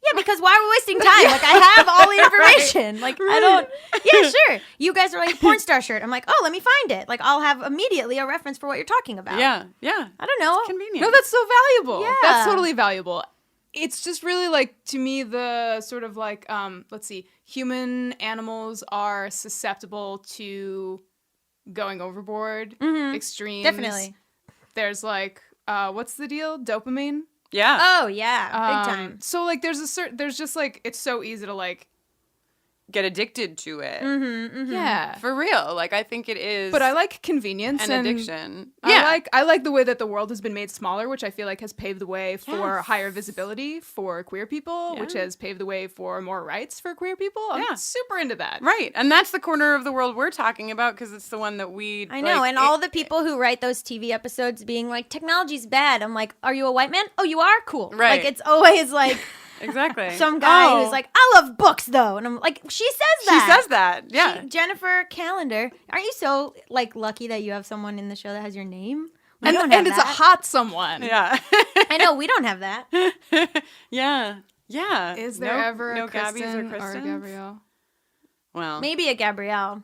yeah, because why are we wasting time? Like, I have all the information. Like, I don't. Yeah, sure. You guys are like porn star shirt. I'm like, oh, let me find it. Like, I'll have immediately a reference for what you're talking about. Yeah. I don't know. It's convenient. No, that's so valuable. Yeah. That's totally valuable. It's just really like, to me, the sort of like, let's see, human animals are susceptible to going overboard, extremes. Definitely. There's like, what's the deal? Dopamine. Yeah. Oh yeah, big time. So like, there's just like, it's so easy to like get addicted to it. Yeah, for real. Like I think it is. But I like convenience and addiction. I like the way that the world has been made smaller, which I feel like has paved the way for higher visibility for queer people, which has paved the way for more rights for queer people. I'm super into that. Right, and that's the corner of the world we're talking about because it's the one that I know, and all the people who write those TV episodes being like, technology's bad. I'm like, are you a white man? Oh, you are? Cool. Right. Like it's always like. Exactly. Some guy who's like, I love books though. And I'm like, she says that. She says that. Yeah. Jennifer Callender. Aren't you so like lucky that you have someone in the show that has your name? And it's a hot someone. Yeah. I know, we don't have that. Yeah. Is there ever a Gabby's or Kristen or a Gabrielle? Well. Maybe a Gabrielle.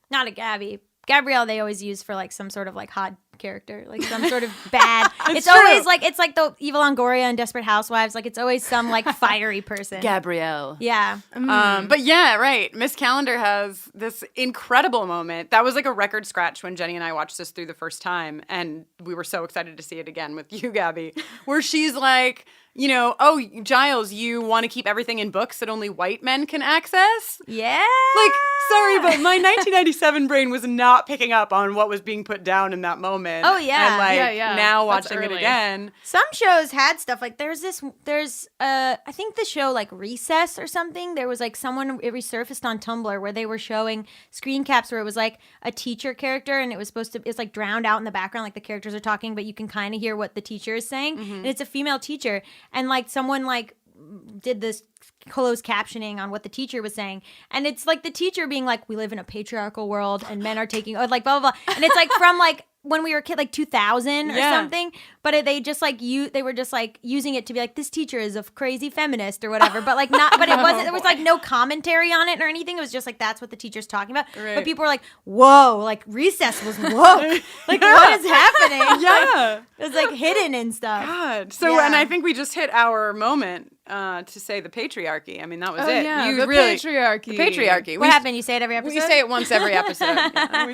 Not a Gabby. Gabrielle they always use for like some sort of like hot character, like some sort of bad. It's true. always like it's like the evil Longoria and Desperate Housewives. Like it's always some like fiery person. Gabrielle. Yeah. But yeah, right. Miss Calendar has this incredible moment. That was like a record scratch when Jenny and I watched this through the first time, and we were so excited to see it again with you, Gabby, where she's like, you know, oh, Giles, you want to keep everything in books that only white men can access? Yeah. Like, sorry, but my 1997 brain was not picking up on what was being put down in that moment. Oh, yeah. And like, Yeah. now That's watching it early. again. Some shows had stuff like there's I think the show like Recess or something. There was like someone, it resurfaced on Tumblr where they were showing screen caps where it was like a teacher character and it was supposed to, it's like drowned out in the background, like the characters are talking, but you can kind of hear what the teacher is saying. And it's a female teacher. And like someone like did this closed captioning on what the teacher was saying, and it's like the teacher being like, we live in a patriarchal world and men are taking like blah blah blah, and it's like from like when we were a kid, like 2000 or something, but they just like they were just like using it to be like, this teacher is a crazy feminist or whatever, but like not, but it wasn't, there was like no commentary on it or anything. It was just like, that's what the teacher's talking about. Right. But people were like, whoa, like Recess was woke. Like what is happening? Yeah. It was like hidden and stuff. God. So, and I think we just hit our moment to say the patriarchy. I mean, that was it. Yeah, You the really, patriarchy. The patriarchy. What happened? You say it every episode? We say it once every episode. Yeah,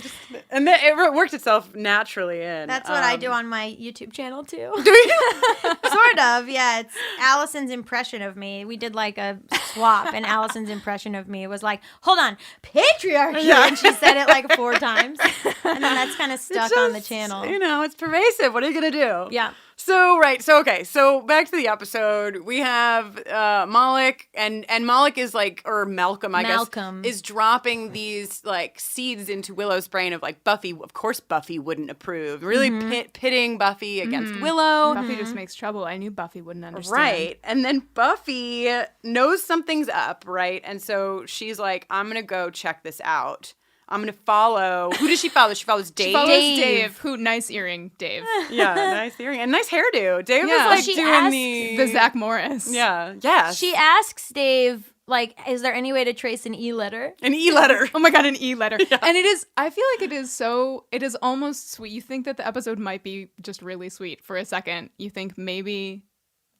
and then it worked itself naturally in. That's what I do on my YouTube channel too. Do you? Sort of, yeah. It's Allison's impression of me. We did like a swap, and Allison's impression of me was like, hold on, patriarchy. Yeah. And she said it like 4 times. And then that's kind of stuck on the channel. You know, it's pervasive. What are you going to do? Yeah. So, right. So, okay. So, back to the episode. We have Moloch, and Moloch is like, or Malcolm, I guess, is dropping these like seeds into Willow's brain of like, Buffy, of course Buffy wouldn't approve. Really pitting Buffy against Willow. Buffy just makes trouble. I knew Buffy wouldn't understand. Right. And then Buffy knows something's up, right? And so she's like, I'm going to go check this out. I'm going to follow. Who does she follow? She follows Dave. She follows Dave. Who, nice earring, Dave. Yeah, nice earring. And nice hairdo. Dave Yeah. was like She doing asks The Zach Morris. Yeah. Yeah. She asks Dave, like, is there any way to trace an E-letter? An E-letter. Oh my God, an E-letter. Yeah. And it is, I feel like it is almost sweet. You think that the episode might be just really sweet for a second. You think maybe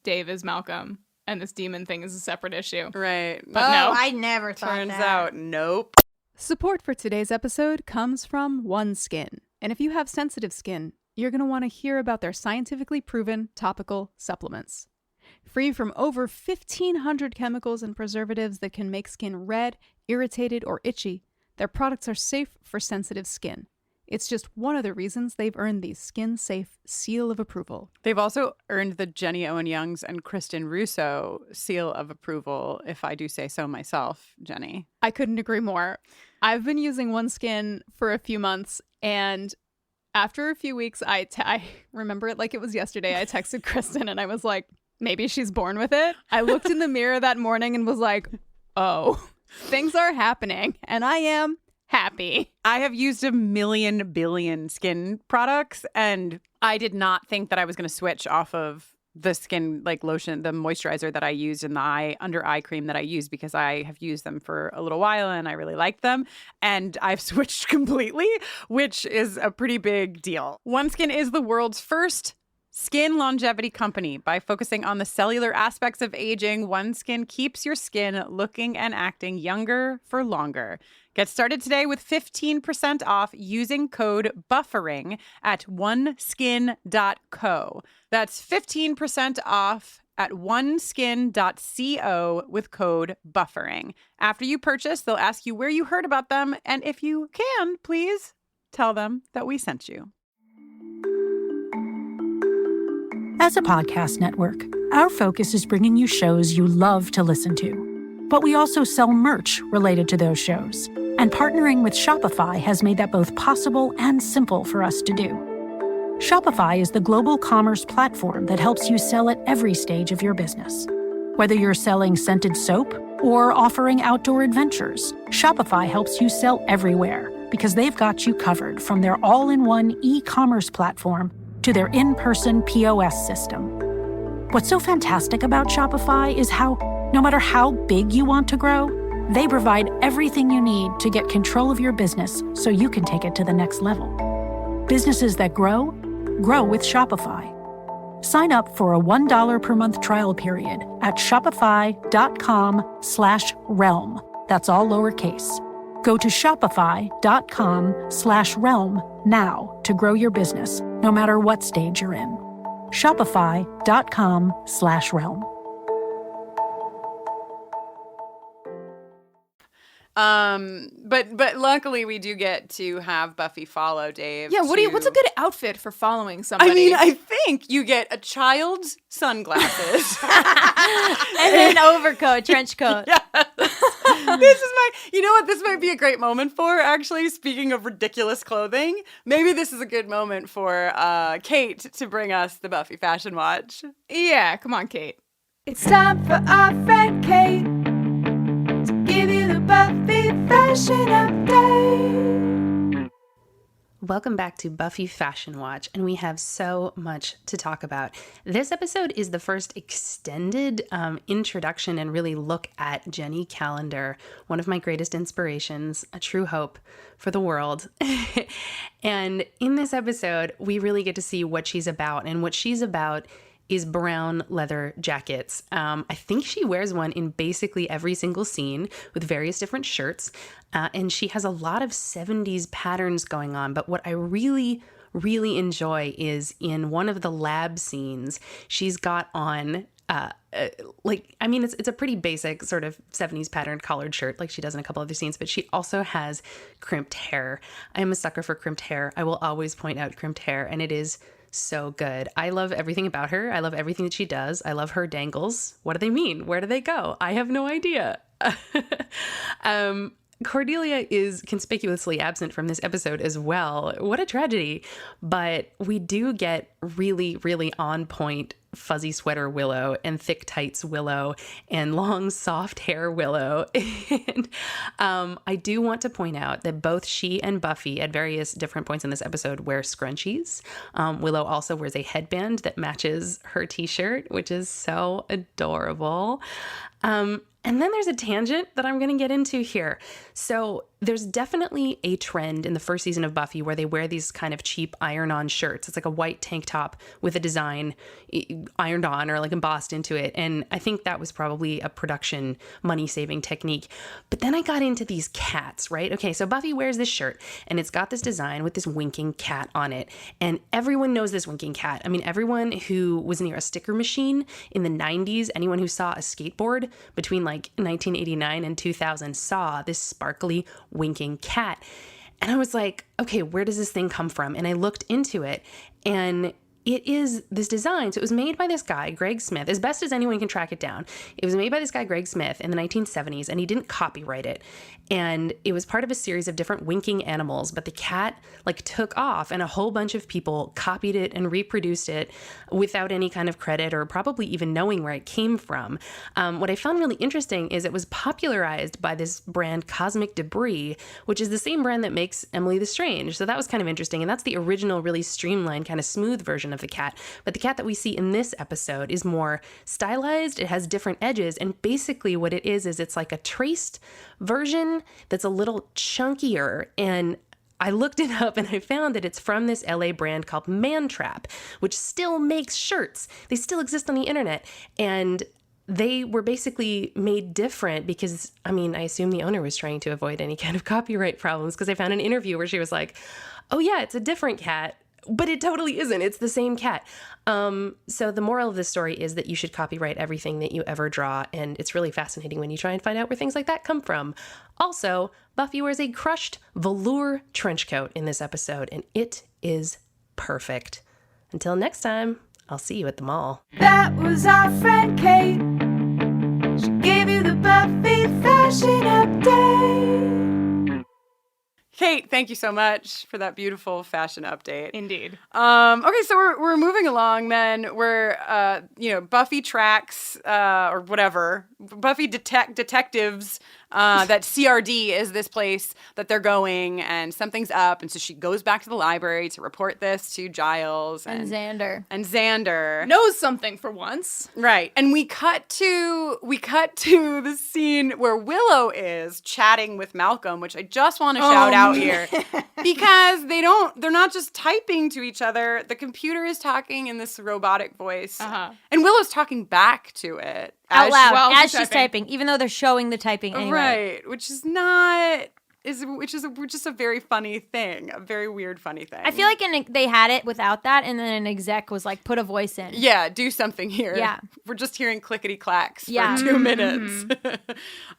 Dave is Malcolm and this demon thing is a separate issue. Right. But no. I never thought Turns that. out, nope. Support for today's episode comes from OneSkin. And if you have sensitive skin, you're going to want to hear about their scientifically proven topical supplements. Free from over 1,500 chemicals and preservatives that can make skin red, irritated, or itchy, their products are safe for sensitive skin. It's just one of the reasons they've earned the Skin Safe seal of approval. They've also earned the Jenny Owen Youngs and Kristen Russo seal of approval, if I do say so myself, Jenny. I couldn't agree more. I've been using OneSkin for a few months, and after a few weeks, I remember it like it was yesterday. I texted Kristen, and I was like, maybe she's born with it. I looked in the mirror that morning and was like, oh, things are happening, and I am happy. I have used 1 billion skin products, and I did not think that I was going to switch off of the skin like lotion, the moisturizer that I used, and the under eye cream that I use, because I have used them for a little while and I really like them, and I've switched completely, which is a pretty big deal. OneSkin is the world's first skin longevity company. By focusing on the cellular aspects of aging, OneSkin keeps your skin looking and acting younger for longer. Get started today with 15% off using code BUFFERING at oneskin.co. That's 15% off at oneskin.co with code BUFFERING. After you purchase, they'll ask you where you heard about them, and if you can, please tell them that we sent you. As a podcast network, our focus is bringing you shows you love to listen to. But we also sell merch related to those shows. And partnering with Shopify has made that both possible and simple for us to do. Shopify is the global commerce platform that helps you sell at every stage of your business. Whether you're selling scented soap or offering outdoor adventures, Shopify helps you sell everywhere because they've got you covered, from their all-in-one e-commerce platform to their in-person POS system. What's so fantastic about Shopify is how, no matter how big you want to grow, they provide everything you need to get control of your business so you can take it to the next level. Businesses that grow with Shopify. Sign up for a $1 per month trial period at shopify.com/realm. That's all lowercase. Go to shopify.com/realm now to grow your business, no matter what stage you're in. Shopify.com/realm. But luckily we do get to have Buffy follow Dave. Yeah, what's a good outfit for following somebody? I mean, I think you get a child's sunglasses. And then overcoat, trench coat. Yes. You know what? This might be a great moment for, actually, speaking of ridiculous clothing. Maybe this is a good moment for Kate to bring us the Buffy Fashion Watch. Yeah, come on, Kate. It's time for our friend Kate to give you the Buffy Fashion Update. Welcome back to Buffy Fashion Watch, and we have so much to talk about. This episode is the first extended introduction and really look at Jenny Calendar, one of my greatest inspirations, a true hope for the world. And in this episode, we really get to see what she's about, and what she's about is brown leather jackets. I think she wears one in basically every single scene with various different shirts. And she has a lot of 70s patterns going on. But what I really enjoy is in one of the lab scenes, she's got on it's a pretty basic sort of 70s patterned collared shirt like she does in a couple other scenes, but she also has crimped hair. I am a sucker for crimped hair. I will always point out crimped hair, and it is so good. I love everything about her. I love everything that she does. I love her dangles. What do they mean? Where do they go? I have no idea. Cordelia is conspicuously absent from this episode as well. What a tragedy. But we do get really, really on point fuzzy sweater Willow and thick tights Willow and long soft hair Willow. And I do want to point out that both she and Buffy at various different points in this episode wear scrunchies. Willow also wears a headband that matches her t-shirt, which is so adorable. And then there's a tangent that I'm going to get into here. So there's definitely a trend in the first season of Buffy where they wear these kind of cheap iron-on shirts. It's like a white tank top with a design ironed on or like embossed into it. And I think that was probably a production money-saving technique. But then I got into these cats, right? Okay, so Buffy wears this shirt and it's got this design with this winking cat on it. And everyone knows this winking cat. I mean, everyone who was near a sticker machine in the 90s, anyone who saw a skateboard between like 1989 and 2000 saw this sparkly winking cat. And I was like, okay, where does this thing come from? And I looked into it, and it is this design. So it was made by this guy, Greg Smith, as best as anyone can track it down. It was made by this guy, Greg Smith, in the 1970s, and he didn't copyright it. And it was part of a series of different winking animals, but the cat took off, and a whole bunch of people copied it and reproduced it without any kind of credit or probably even knowing where it came from. What I found really interesting is it was popularized by this brand Cosmic Debris, which is the same brand that makes Emily the Strange. So that was kind of interesting. And that's the original, really streamlined, kind of smooth version of the cat. But the cat that we see in this episode is more stylized. It has different edges. And basically what it is it's like a traced version that's a little chunkier. And I looked it up and I found that it's from this LA brand called Mantrap, which still makes shirts. They still exist on the internet. And they were basically made different because, I assume the owner was trying to avoid any kind of copyright problems, because I found an interview where she was like, oh yeah, it's a different cat. But it totally isn't. It's the same cat. So the moral of this story is that you should copyright everything that you ever draw. And it's really fascinating when you try and find out where things like that come from. Also, Buffy wears a crushed velour trench coat in this episode, and it is perfect. Until next time, I'll see you at the mall. That was our friend Kate. She gave you the Buffy Fashion Update. Kate, thank you so much for that beautiful fashion update. Indeed. Okay, so we're moving along then. We're Buffy tracks or whatever. Buffy detectives that CRD is this place that they're going and something's up. And so she goes back to the library to report this to Giles. And Xander. And Xander. Knows something for once. Right. And we cut to the scene where Willow is chatting with Malcolm, which I just want to shout out here. Because they're not just typing to each other. The computer is talking in this robotic voice. And Willow's talking back to it. Out loud, as she's typing, even though they're showing the typing anyway. Right, which is just a very funny thing, a very weird funny thing. I feel like they had it without that, and then an exec was like, put a voice in. Yeah, do something here. Yeah. We're just hearing clickety clacks for 2 minutes. People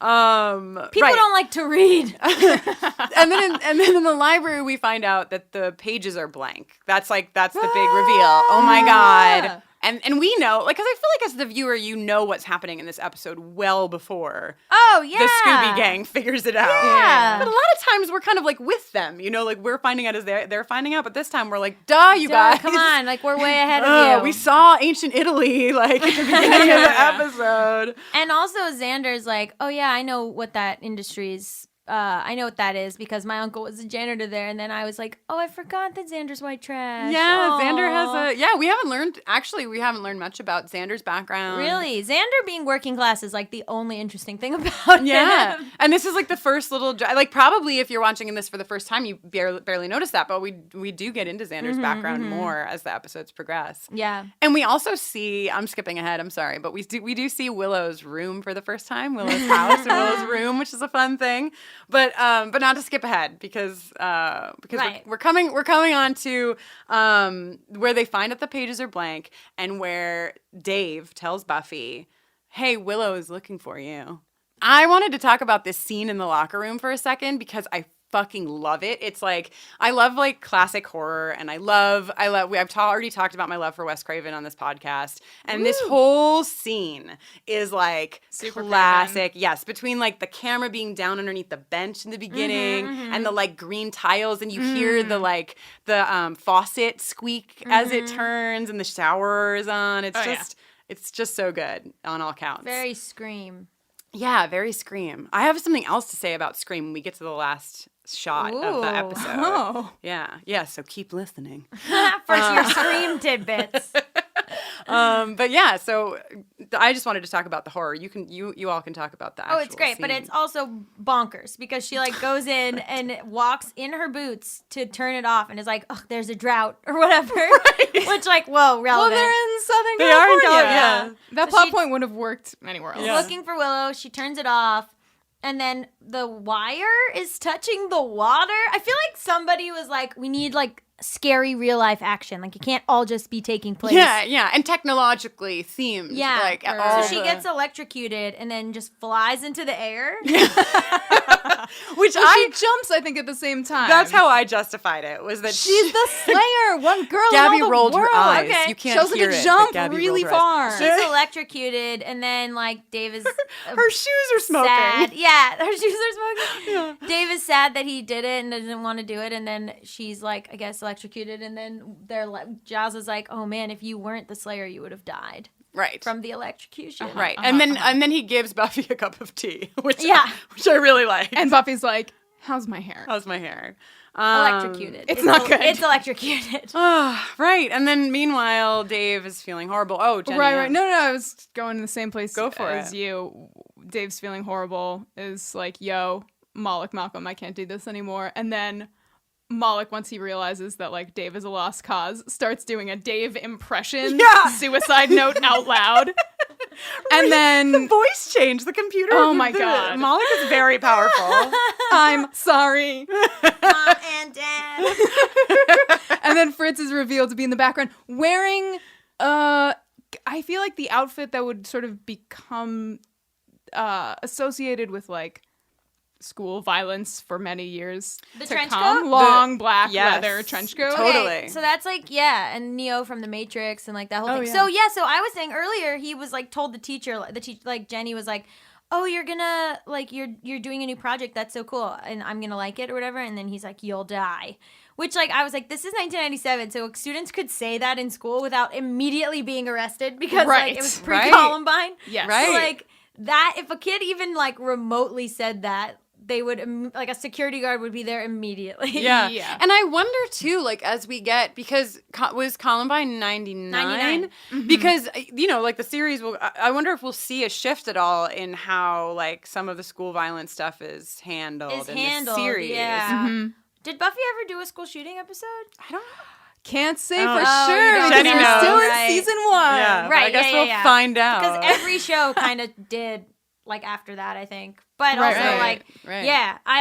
don't like to read. and then in the library we find out that the pages are blank. That's the big reveal. Oh my God. And we know, like, because I feel like as the viewer, you know what's happening in this episode well before the Scooby Gang figures it out. Yeah. But a lot of times we're kind of like with them, you know, like we're finding out as they're finding out. But this time we're like, you guys. Come on, like we're way ahead of you. We saw ancient Italy, like, at the beginning of the episode. And also Xander's like, oh yeah, I know what that industry's. I know what that is because my uncle was a janitor there, and then I was like, oh, I forgot that Xander's white trash. Yeah, Xander has we haven't learned much about Xander's background. Really? Xander being working class is like the only interesting thing about him. And this is like the first little, like probably if you're watching this for the first time, you barely notice that, but we do get into Xander's background more as the episodes progress. Yeah. And we also see, I'm skipping ahead, I'm sorry, but we do see Willow's room for the first time, Willow's house and Willow's room, which is a fun thing. But not to skip ahead because we're coming on to where they find that the pages are blank and where Dave tells Buffy, hey, Willow is looking for you. I wanted to talk about this scene in the locker room for a second because I fucking love it. It's like, I love like classic horror, and I've already talked about my love for Wes Craven on this podcast, and this whole scene is like super classic. Craven. Yes, between like the camera being down underneath the bench in the beginning and the like green tiles, and you hear the like the faucet squeak as it turns and the shower is on. It's just so good on all counts. Very Scream. Yeah, very Scream. I have something else to say about Scream when we get to the last shot of the episode. Oh. Yeah, so keep listening. For your Scream tidbits. But yeah, so I just wanted to talk about the horror. You all can talk about the actual it's great, scene. but it's also bonkers because she like goes in and walks in her boots to turn it off and is like, oh, there's a drought or whatever. Which like, whoa, relevant. Well, they're in Southern They are in California. California. That plot point would have worked anywhere else. She's looking for Willow. She turns it off. And then the wire is touching the water. I feel like somebody was like, we need like scary real life action. Like it can't all just be taking place. Yeah, and technologically themed. Yeah. Like so she gets electrocuted and then just flies into the air. Which she jumps, I think, at the same time. That's how I justified it. Was that she's the Slayer, one girl Gaby in all the rolled world. her eyes. Okay. You can't She hear also it. could jump Gaby really rolled her eyes. far. She's electrocuted, and then like Dave is her shoes are smoking. Sad. Yeah, her shoes are smoking. Yeah. Dave is sad that he did it and doesn't want to do it, and then she's like, I guess, electrocuted, and then they're like, Giles is like, oh man, if you weren't the Slayer, you would have died. Right. From the electrocution. Right. And then he gives Buffy a cup of tea, which I really like. And Buffy's like, how's my hair? How's my hair? Electrocuted. It's not good. It's electrocuted. Right. And then meanwhile, Dave is feeling horrible. Oh, Jenny. Right. No, I was going in the same place as you. Dave's feeling horrible, is like, yo, Malcolm, I can't do this anymore. And then Moloch, once he realizes that like Dave is a lost cause, starts doing a Dave impression suicide note out loud. And then the voice change, the computer. Oh my god. Moloch is very powerful. I'm sorry. Mom and Dad. And then Fritz is revealed to be in the background wearing I feel like the outfit that would sort of become associated with like school violence for many years. The to trench come. coat? Long black leather trench coat. Totally. Okay, so that's like, and Neo from The Matrix and like that whole thing. Yeah. So I was saying earlier, he was like told the teacher, like Jenny was like, oh, you're gonna, like, you're doing a new project. That's so cool. And I'm gonna like it or whatever. And then he's like, you'll die. Which, like, I was like, this is 1997, so students could say that in school without immediately being arrested because, like, it was pre-Columbine. Yes. Right. So, like, that if a kid even like remotely said that, they would like a security guard would be there immediately. Yeah. And I wonder too, like as we get, because was Columbine 99? Because like the series will. I wonder if we'll see a shift at all in how like some of the school violence stuff is handled in the series. Yeah. Did Buffy ever do a school shooting episode? I don't know. Can't say for sure. Jenny We're knows. still in season 1. Yeah, right. I guess we'll find out. Because every show kind of did like after that, I think. But I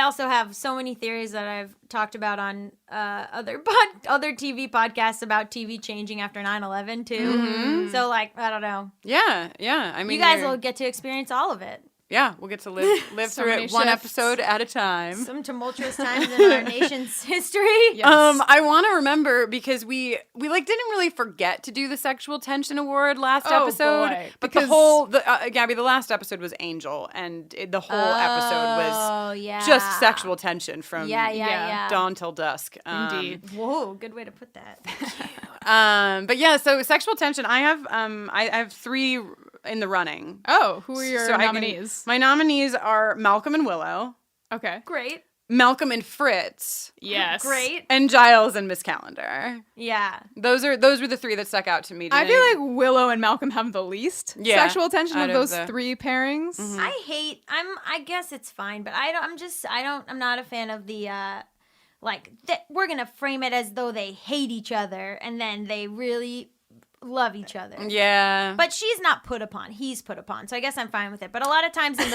also have so many theories that I've talked about on other TV podcasts about TV changing after 9/11 too. So like, I don't know. Yeah. I mean, you guys will get to experience all of it. Yeah, we'll get to live So through many it one shifts. episode at a time. Some tumultuous times in our nation's history. Yes. I want to remember because we like didn't really forget to do the sexual tension award last episode, but Gabby, the last episode was Angel, and the whole episode was just sexual tension from dawn till dusk. Indeed. Whoa, good way to put that. But yeah, so sexual tension. I have 3 in the running. Oh, who are your nominees? My nominees are Malcolm and Willow. Okay. Great. Malcolm and Fritz. Yes. Great. And Giles and Miss Calendar. Yeah. Those were the 3 that stuck out to me. I feel like Willow and Malcolm have the least sexual tension of those 3 pairings. I guess it's fine, but I'm not a fan of the we're gonna frame it as though they hate each other and then they really love each other. Yeah. But she's not put upon. He's put upon. So I guess I'm fine with it. But a lot of times in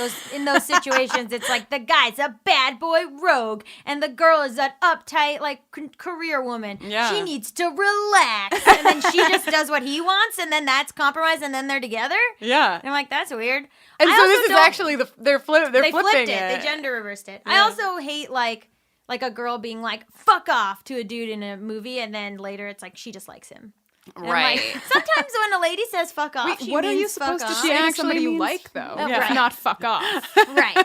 those situations, it's like the guy's a bad boy rogue and the girl is that uptight like career woman. Yeah. She needs to relax. And then she just does what he wants and then that's compromise and then they're together. Yeah. And I'm like, that's weird. And so this is actually they're flipping flipped it. They gender reversed it. Yeah. I also hate like a girl being like, fuck off to a dude in a movie and then later it's like she just likes him. And right. Like, sometimes when a lady says fuck off, Wait, what are you supposed to say to somebody you like, though? If not fuck off. Right.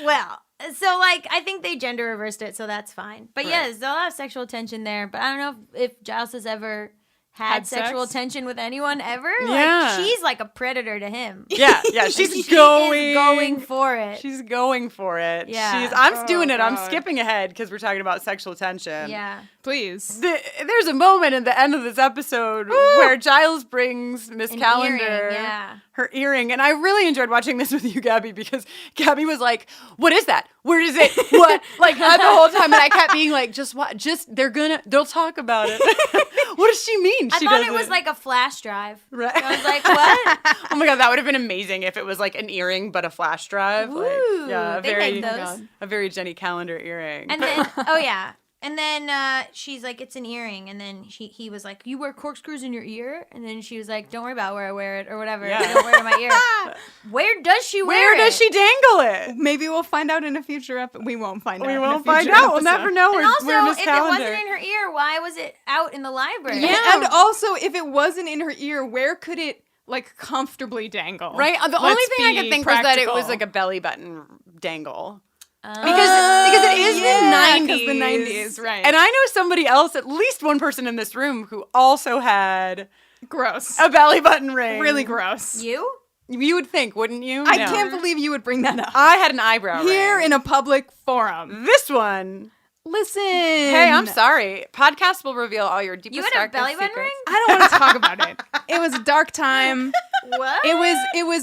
Well, so like, I think they gender reversed it, so that's fine. But yes, there's a lot of sexual tension there. But I don't know if Giles has ever had sexual tension with anyone ever. Yeah. Like, she's like a predator to him. Yeah. She's she going is going for it. She's going for it. Yeah. I'm doing it. I'm skipping ahead because we're talking about sexual tension. Yeah. Please. There's a moment at the end of this episode where Giles brings Miss Calendar her earring. And I really enjoyed watching this with you, Gabby, because Gabby was like, what is that? Where is it? What? Like the whole time. And I kept being like, just what? They'll talk about it. What does she mean? I thought it was like a flash drive. Right. I was like, what? Oh my God, that would have been amazing if it was like an earring but a flash drive. Ooh, like, they make those. A very Jenny Calendar earring. And then, and then she's like, it's an earring. And then he was like, you wear corkscrews in your ear? And then she was like, don't worry about where I wear it or whatever. Yeah. I don't wear it in my ear. Where does she wear it? Where does she dangle it? Maybe we'll find out in a future episode. We won't find out. We won't find out. We'll never know where also, Miss Calendar. If it wasn't in her ear, why was it out in the library? Yeah. And also, if it wasn't in her ear, where could it like comfortably dangle? Right? The only thing I could think was that it was like a belly button dangle. Because it is the 90s. Right. And I know somebody else, at least one person in this room, who also had a belly button ring. Really gross. You? You would think, wouldn't you? I can't believe you would bring that up. I had an eyebrow here ring. In a public forum. This one. Listen. Hey, I'm sorry. Podcasts will reveal all your deepest, You had a belly button secrets. ring? I don't want to talk about it. It was a dark time. What? It was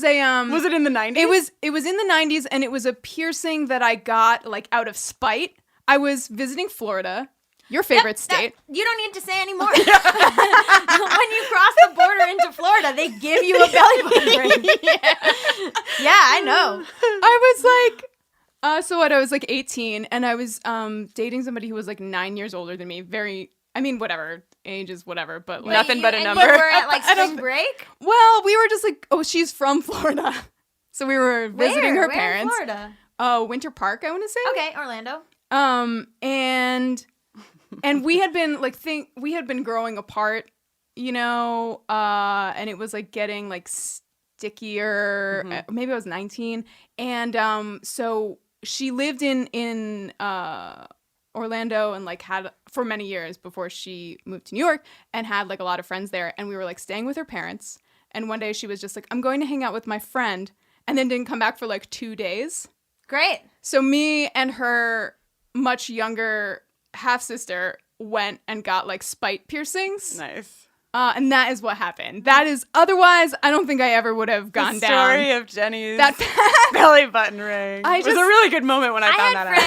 a Was it in the 90s? It was in the 90s, and it was a piercing that I got like out of spite. I was visiting Florida, your favorite state. You don't need to say anymore. When you cross the border into Florida, they give you a belly button ring. Yeah, I know. I was like, I was like 18, and I was dating somebody who was like 9 years older than me. Whatever, age is whatever, but like, nothing but a number. You were at like spring break? Well, we were just like, oh, she's from Florida. So we were visiting her parents. Where in Florida? Winter Park, I want to say. Okay, Orlando. And we had been we had been growing apart, and it was like getting like stickier. Mm-hmm. Maybe I was 19, and so she lived in Orlando and like had for many years before she moved to New York and had like a lot of friends there, and we were like staying with her parents. And one day she was just like, I'm going to hang out with my friend. and then didn't come back for like 2 days. Great. So me and her much younger half-sister went and got like spite piercings. Nice. And that is what happened. That is, otherwise, I don't think I ever would have gone down. The story of Jenny's belly button ring. It was a really good moment when I found that out.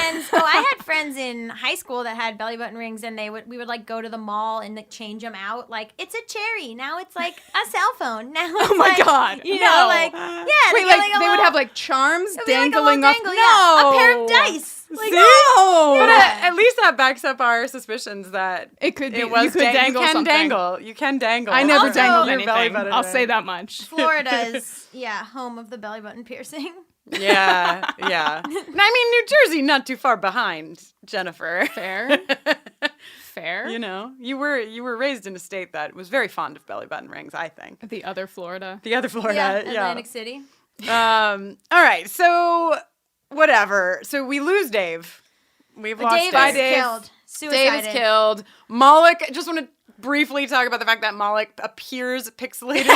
I had friends in high school that had belly button rings, and we would like go to the mall and like change them out. Like, it's a cherry. Now it's like a cell phone. Now it's my God. You know, like, yeah. Wait, like they would have like charms dangling off. No. Yeah. A pair of dice. Like, no. But at least that backs up our suspicions that it could be. It was you could dangle something. You can dangle. I never Also, dangled anything. I'll say that much. Florida's, home of the belly button piercing. Yeah. I mean, New Jersey, not too far behind, Jennifer. Fair. You know, you were raised in a state that was very fond of belly button rings, I think. The other Florida. Yeah, Atlantic City. All right, so whatever. So we lose Dave. We've lost Dave. Dave is killed. Dave is killed. Moloch, I just want to briefly talk about the fact that Moloch appears pixelated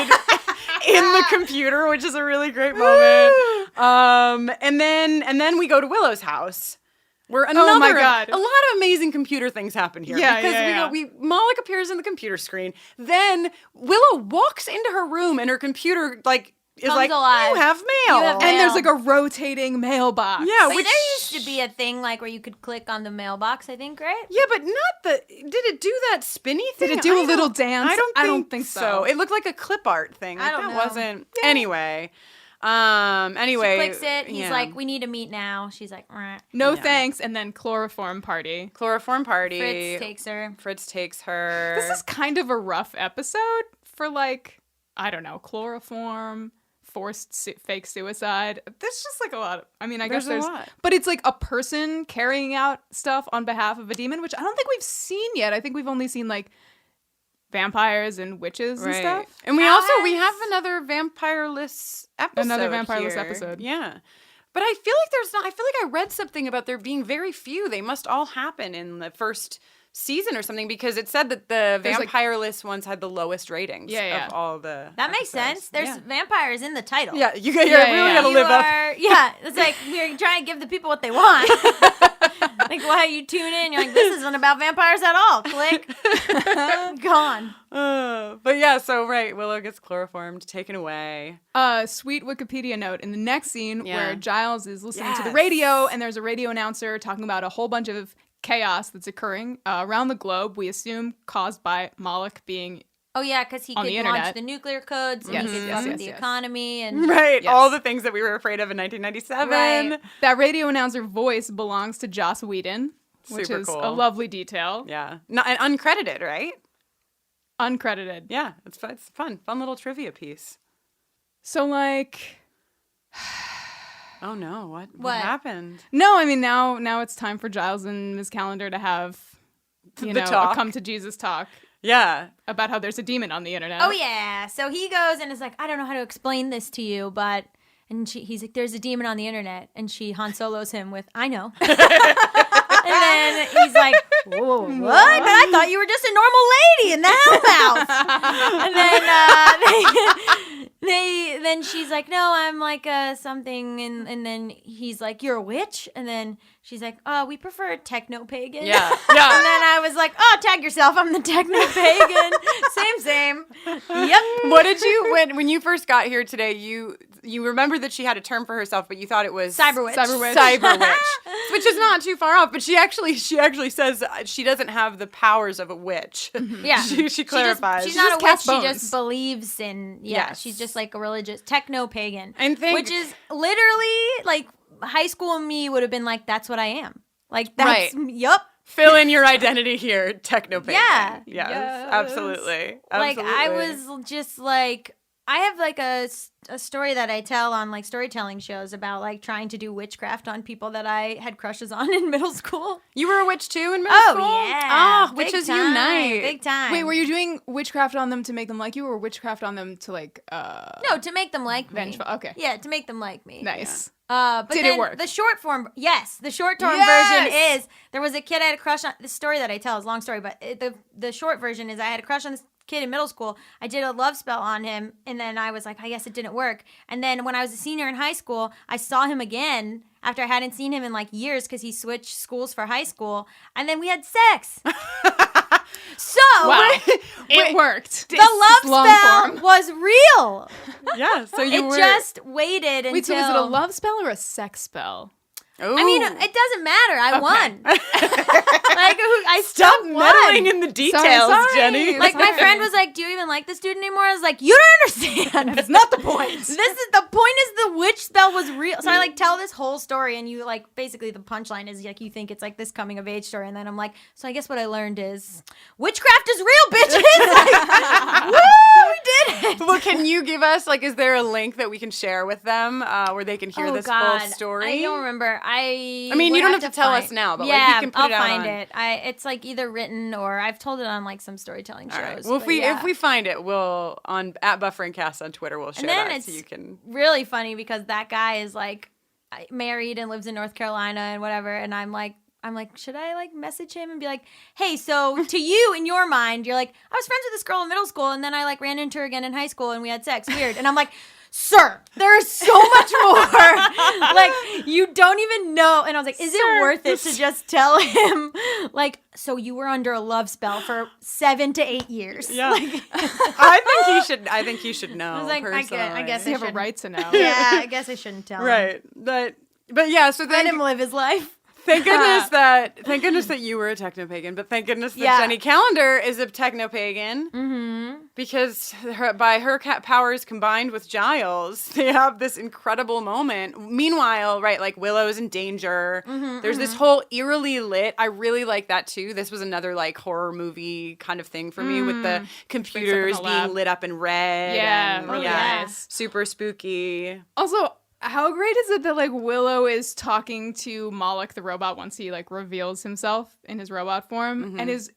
in the computer, which is a really great moment. And then we go to Willow's house. Where a lot of amazing computer things happen here. Moloch appears in the computer screen. Then Willow walks into her room and her computer is comes like, alive. You have mail. And there's like a rotating mailbox. Yeah, there used to be a thing like where you could click on the mailbox, I think, right? Yeah, but did it do that spinny thing? Did it do a little dance? I don't think so. It looked like a clip art thing. I don't know. Wasn't. Yeah. Anyway. She clicks it. He's like, we need to meet now. She's like, no thanks. And then chloroform party. Fritz takes her. This is kind of a rough episode for I don't know, chloroform, forced fake suicide. There's just a lot of, I guess there's a lot. But it's like a person carrying out stuff on behalf of a demon, which I don't think we've seen yet. I think we've only seen vampires and witches and stuff. And we have another vampireless episode. Episode. Yeah. But I feel like I feel like I read something about there being very few. They must all happen in the first season or something, because it said that the vampireless ones had the lowest ratings of all the That makes sense. There's vampires in the title. Yeah, you really gotta live up. Yeah, it's like you're trying to give the people what they want. Why you tune in, you're like, this isn't about vampires at all. Click. Gone. But yeah, so Willow gets chloroformed, taken away. Sweet Wikipedia note in the next scene where Giles is listening to the radio, and there's a radio announcer talking about a whole bunch of chaos that's occurring around the globe, we assume caused by Moloch being because he could launch the nuclear codes and he could fuck with the economy and all the things that we were afraid of in 1997. Right. That radio announcer voice belongs to Joss Whedon, which is a lovely detail. Yeah, and uncredited, right? Uncredited. Yeah, it's fun little trivia piece. So oh no, what happened? No, now it's time for Giles and Ms. Calendar to have a come to Jesus talk. Yeah. About how there's a demon on the internet. Oh yeah. So he goes and is like, I don't know how to explain this to you, but he's like, there's a demon on the internet, and she Han Solos him with, I know. And then he's like, whoa, what? But I thought you were just a normal lady in the Hell House. And then she's like, no, I'm like something. And then he's like, you're a witch? And then she's like, we prefer techno-pagan. Yeah. And then I was like, tag yourself. I'm the techno-pagan. Same. Yep. What did you, when you first got here today, you remember that she had a term for herself, but you thought it was Cyber witch. Which is not too far off, but she actually says she doesn't have the powers of a witch. Yeah. she clarifies. She's not a witch, she just believes in, she's just like a religious techno-pagan. Which is literally, high school me would have been like, that's what I am. That's, yup. Fill in your identity here, techno-pagan. Yeah. Yes, absolutely. I was just I have a story that I tell on storytelling shows about trying to do witchcraft on people that I had crushes on in middle school. You were a witch too in middle school? Oh yeah. Witches unite. Big time. Wait, were you doing witchcraft on them to make them like you, or witchcraft on them to No, to make them like me. Vengeful. Okay. Yeah, to make them like me. Nice. But did then it work? The short form, the short form version is there was a kid I had a crush on. The story that I tell is a long story, but the short version is I had a crush on this kid in middle school, I did a love spell on him, and then I was like, I guess it didn't work. And then when I was a senior in high school, I saw him again after I hadn't seen him in like years because he switched schools for high school, and then we had sex. So it worked. The love spell was real. Yeah, so you were just waited until. Wait, so was it a love spell or a sex spell? Ooh. I mean, it doesn't matter. I won. I Stop still meddling won. in the details, Jenny. Like my friend was like, "Do you even like this dude anymore?" I was like, "You don't understand. That's not the point. The point is the witch spell was real." So I like tell this whole story, and you like basically the punchline is like you think it's like this coming of age story, and then I'm like, so I guess what I learned is witchcraft is real, bitches. Like, woo, we did it. Well, can you give us like, is there a link that we can share with them where they can hear this full story? I don't remember. I mean, would you don't have to tell find- us now, but yeah, like, we can put I'll it out find on... it. It's like either written or I've told it on like some storytelling shows. All right. Well, but if we find it, we'll at Buffer and Cast on Twitter, we'll share and then that it's so you can. Really funny because that guy is like married and lives in North Carolina and whatever, and I'm like, should I like message him and be like, hey, so to you in your mind, you're like, I was friends with this girl in middle school and then I like ran into her again in high school and we had sex. Weird. And I'm like, sir, there is so much more. Like, you don't even know. And I was like, is it worth it to just tell him, like, so you were under a love spell for 7 to 8 years? Yeah. Like, I think he should know. I was like, I guess You I have a right to know. Yeah, I guess I shouldn't tell him. Right. But yeah, so Let him live his life. Thank goodness that you were a techno-pagan, but thank goodness that Jenny Calendar is a techno-pagan. Mm-hmm. Because by her cat powers combined with Giles, they have this incredible moment. Meanwhile, right, like Willow's in danger. There's this whole eerily lit. I really like that too. This was another like horror movie kind of thing for me with the computers being lit up in red. Yeah, and, nice. Super spooky. Also, how great is it that like Willow is talking to Moloch the robot once he like reveals himself in his robot form and is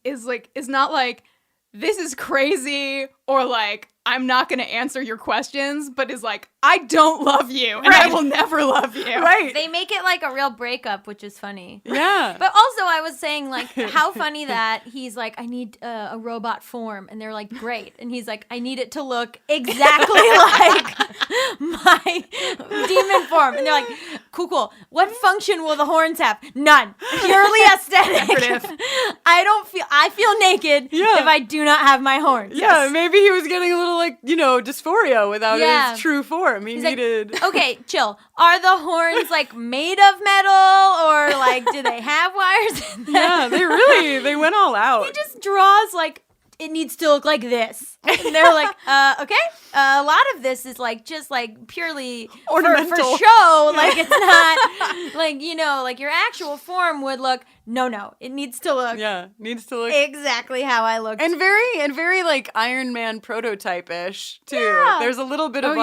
not like, this is crazy or like, I'm not going to answer your questions, but is like, I don't love you and I will never love you. Right. They make it like a real breakup, which is funny. Yeah. But also I was saying like, how funny that he's like, I need a robot form. And they're like, great. And he's like, I need it to look exactly like my demon form. And they're like, cool. What function will the horns have? None. Purely aesthetic. I feel naked if I do not have my horns. Yeah, Yes. maybe he was getting a little like, dysphoria without his true form. He He's needed... Like, okay, chill. Are the horns like made of metal or like do they have wires in them? Yeah, they went all out. He just draws like, it needs to look like this. And they're like, okay. A lot of this is like just like purely ornamental for show. Yeah. Like it's not like, like your actual form would look. No. It needs to look. Yeah, needs to look exactly how I looked. And very like Iron Man prototype-ish too. Yeah. There's a little bit of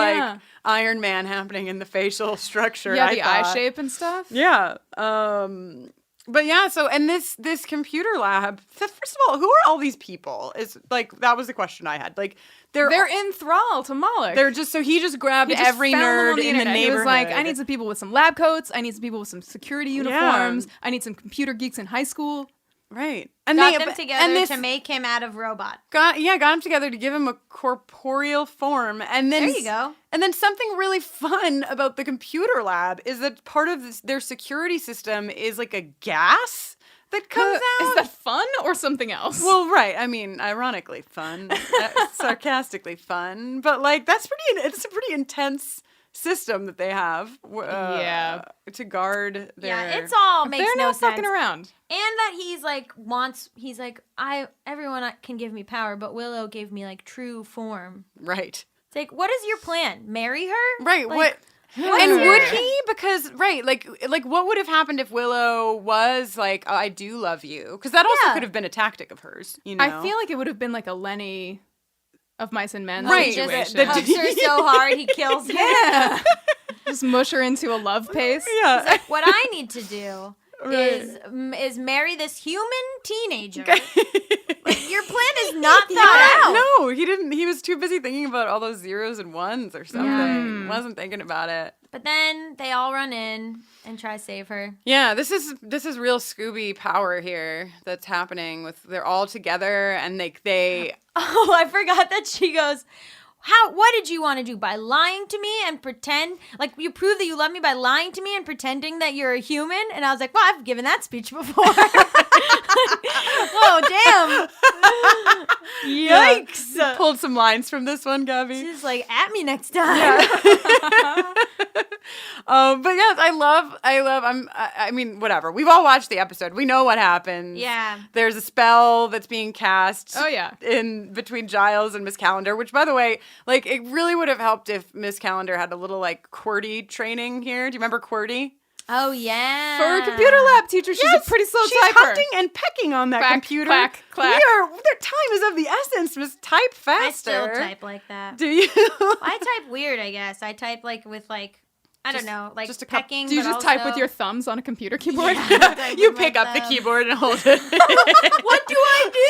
Iron Man happening in the facial structure. Yeah, the eye shape and stuff. Yeah. But yeah, so and this computer lab, first of all, who are all these people? Is like that was the question I had. Like they're in thrall to Moloch. They're just he just grabbed every nerd in the neighborhood. He was like, I need some people with some lab coats. I need some people with some security uniforms. I need some computer geeks in high school. Right. And got them together to make him out of robot. Got them together to give him a corporeal form. And then there you go. And then something really fun about the computer lab is that part of their security system is like a gas that comes out. Is that fun or something else? Well, right. I mean, ironically fun, sarcastically fun, but like it's a pretty intense system that they have to guard their... it's all makes they're no not sense. Fucking around. And that he's like, everyone can give me power, but Willow gave me like true form. Right. It's like, what is your plan? Marry her? Right. Like, and would he? Because like what would have happened if Willow was like, I do love you? Because that also could have been a tactic of hers. I feel like it would have been like a Lenny of Mice and Men situation. Just hugs her so hard he kills her. Yeah. Just mush her into a love paste. Yeah. He's like, what I need to do is marry this human teenager. Like, your plan is not thought out. No, he didn't. He was too busy thinking about all those zeros and ones or something. Wasn't thinking about it. But then they all run in and try to save her. Yeah, this is real Scooby power here that's happening. They're all together and they Oh, I forgot that she goes, what did you want to do? By lying to me and pretend, like, you prove that you love me by lying to me and pretending that you're a human? And I was like, well, I've given that speech before. Oh, damn. Yikes. Yeah. Pulled some lines from this one, Gaby. She's like, at me next time. Yeah. But yes, I mean, whatever. We've all watched the episode. We know what happens. Yeah. There's a spell that's being cast. Oh, yeah. In between Giles and Miss Calendar, which, by the way, like, it really would have helped if Miss Calendar had a little, like, QWERTY training here. Do you remember QWERTY? Oh, yeah. For a computer lab teacher, she's a pretty slow typer. She's hunting and pecking on that Clack, computer. clack, clack. Their time is of the essence. Just type faster. I still type like that. Do you? I type weird, I guess. I type, like, with, like, I don't know, like just pecking. Do you just type with your thumbs on a computer keyboard? Yeah, you pick up the keyboard and hold it. What do I do?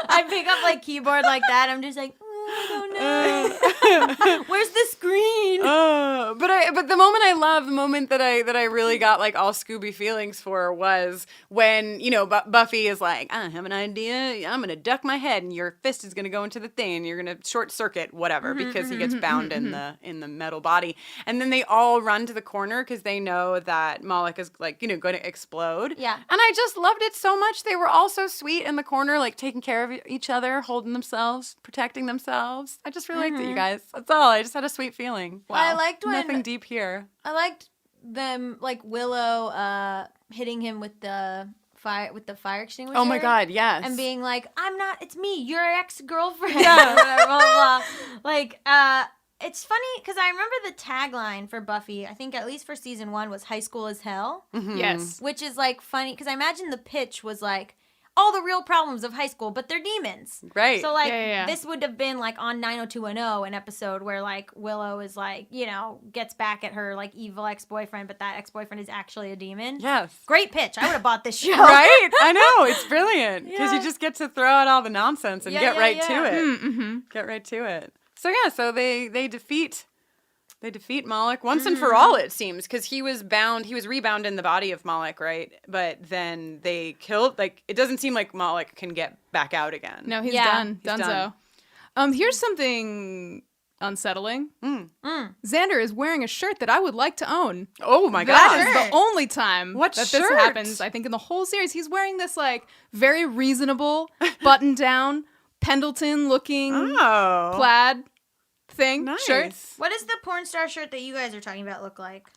I pick up like keyboard like that. I'm just like, I don't know. Where's the screen? But the moment that I really got like all Scooby feelings for was when, you know, Buffy is like, I have an idea. I'm gonna duck my head and your fist is gonna go into the thing and you're gonna short circuit whatever because he gets bound in the metal body. And then they all run to the corner because they know that Moloch is like, you know, going to explode. Yeah. And I just loved it so much. They were all so sweet in the corner, like taking care of each other, holding themselves, protecting themselves. I just really liked it, you guys. That's all. I just had a sweet feeling. Wow. I liked when nothing deep here. I liked them, like Willow hitting him with the fire extinguisher. Oh my God, yes. And being like, it's me, your ex-girlfriend. Yeah. Blah, blah, blah. Like, it's funny because I remember the tagline for Buffy, I think at least for season 1, was high school as hell. Mm-hmm. Yes. Which is like funny because I imagine the pitch was like, all the real problems of high school, but they're demons. Right. So, like, this would have been, like, on 90210, an episode where, like, Willow is, like, you know, gets back at her, like, evil ex-boyfriend, but that ex-boyfriend is actually a demon. Yes. Great pitch. I would have bought this show. Right? I know. It's brilliant. Because you just get to throw out all the nonsense and get right to it. Mm-hmm. Get right to it. So, yeah, so they defeat Moloch once and for all, it seems, because he was rebound in the body of Moloch, right? But then they killed, like, it doesn't seem like Moloch can get back out again. No, he's done. Dunzo. Here's something unsettling. Xander is wearing a shirt that I would like to own. Oh my God. That is the only time that shirt? This happens, I think, in the whole series. He's wearing this, like, very reasonable, button-down, Pendleton-looking plaid thing, shirt. What does the porn star shirt that you guys are talking about look like?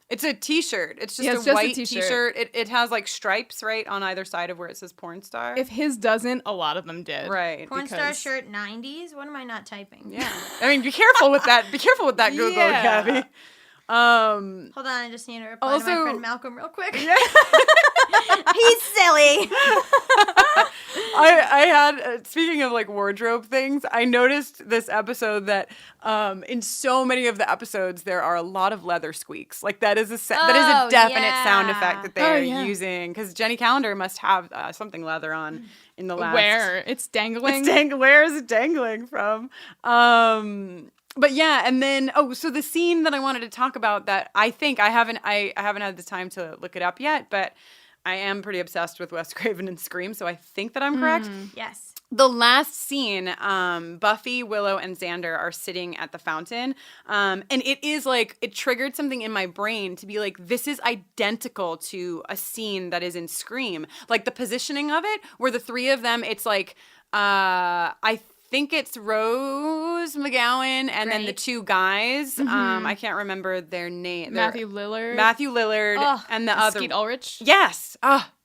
It's a t-shirt. It's just a white t-shirt. It has like stripes right on either side of where it says porn star. If his doesn't, a lot of them did. Right. Porn star shirt 90s? What am I not typing? Yeah. I mean, be careful with that. Be careful with that Google, Gaby. Hold on, I just need to reply to my friend Malcolm real quick. Yeah. He's silly. I had, speaking of like wardrobe things, I noticed this episode that in so many of the episodes there are a lot of leather squeaks. Like that is a definite sound effect that they're using because Jenny Calendar must have something leather on in the last. Where it's dangling. Where is it dangling from? But yeah, and then so the scene that I wanted to talk about that I think I haven't had the time to look it up yet, but I am pretty obsessed with Wes Craven and Scream, so I think that I'm correct. Yes. The last scene, Buffy, Willow, and Xander are sitting at the fountain, and it is like it triggered something in my brain to be like, this is identical to a scene that is in Scream, like the positioning of it, where the three of them, it's like I think it's Rose McGowan and then the two guys. I can't remember their name. Matthew Lillard and the other Skeet Ulrich. Yes.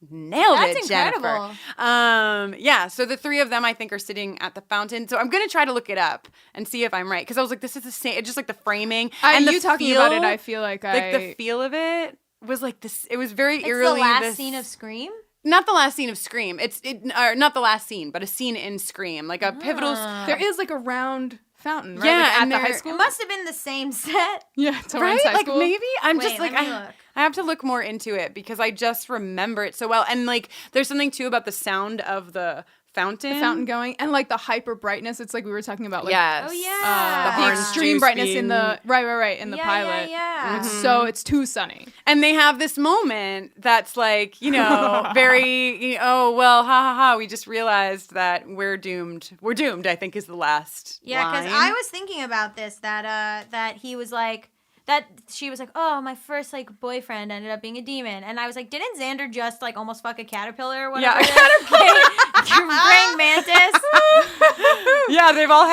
Nailed That's it, incredible. Jennifer. Yeah, so the three of them I think are sitting at the fountain. So I'm going to try to look it up and see if I'm right cuz I was like, this is the same, just like the framing and you talking about it, I feel like the feel of it was like this, it was very it's eerily the last scene of Scream? Not the last scene of Scream. Not the last scene, but a scene in Scream, like a pivotal. There is like a round fountain, right? Yeah, like and at the high school. It must have been the same set. Yeah, right? High like school. maybe I'm just Wait, like I have to look more into it because I just remember it so well, and like there's something too about the sound of the fountain. The fountain going. And like the hyper brightness. It's like we were talking about. Like, yes. Oh, yeah. The orange extreme juice brightness being- in the in the pilot. Yeah. It's too sunny. And they have this moment that's like, very, oh, well, ha ha ha. We just realized that we're doomed. We're doomed, I think, is the last Yeah, because line. I was thinking about this, that he was like, that she was like, oh, my first like boyfriend ended up being a demon, and I was like, didn't Xander just like almost fuck a caterpillar or whatever? Yeah, a caterpillar. Praying mantis. Yeah, they've all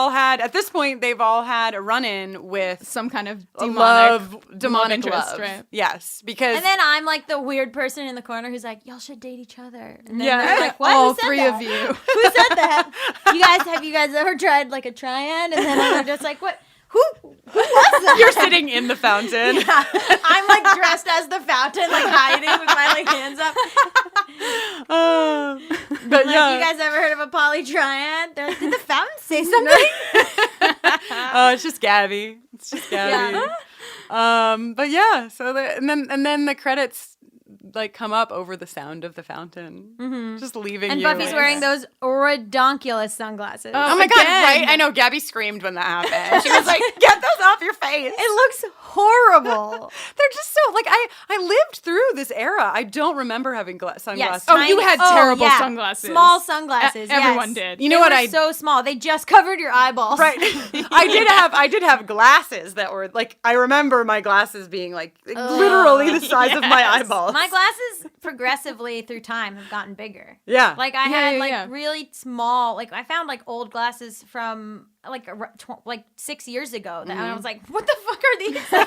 had at this point they've all had a run-in with some kind of demonic interest, love. right? Yes, because And then I'm like the weird person in the corner who's like, y'all should date each other. And then Yeah. they're like, what? All Who said three that? of you. Who said that? Have you guys ever tried like a triad? And then they're just like, what? Who was that? you're sitting in the fountain. Yeah. I'm like dressed as the fountain, like hiding with my like hands up. But Like, yeah, you guys ever heard of a polytriad? They're like, did the fountain say something? it's just Gaby. It's just Gaby. But yeah, so and then the credits like come up over the sound of the fountain, just leaving. And you Buffy's like- wearing those redonkulous sunglasses. Oh my god! Right? I know. Gabby screamed when that happened. She was like, "Get those off your face!" It looks horrible. They're just so like I lived through this era. I don't remember having sunglasses. Yes. Oh, you had terrible yeah. sunglasses. Small sunglasses. Everyone yes. did. You know They what were so small. They just covered your eyeballs. Right. I did have glasses that were like I remember my glasses being like literally the size of my eyeballs. My glasses progressively through time have gotten bigger. Yeah. Like I had really small, like I found like old glasses from like 6 years ago that and I was like, what the fuck are these? So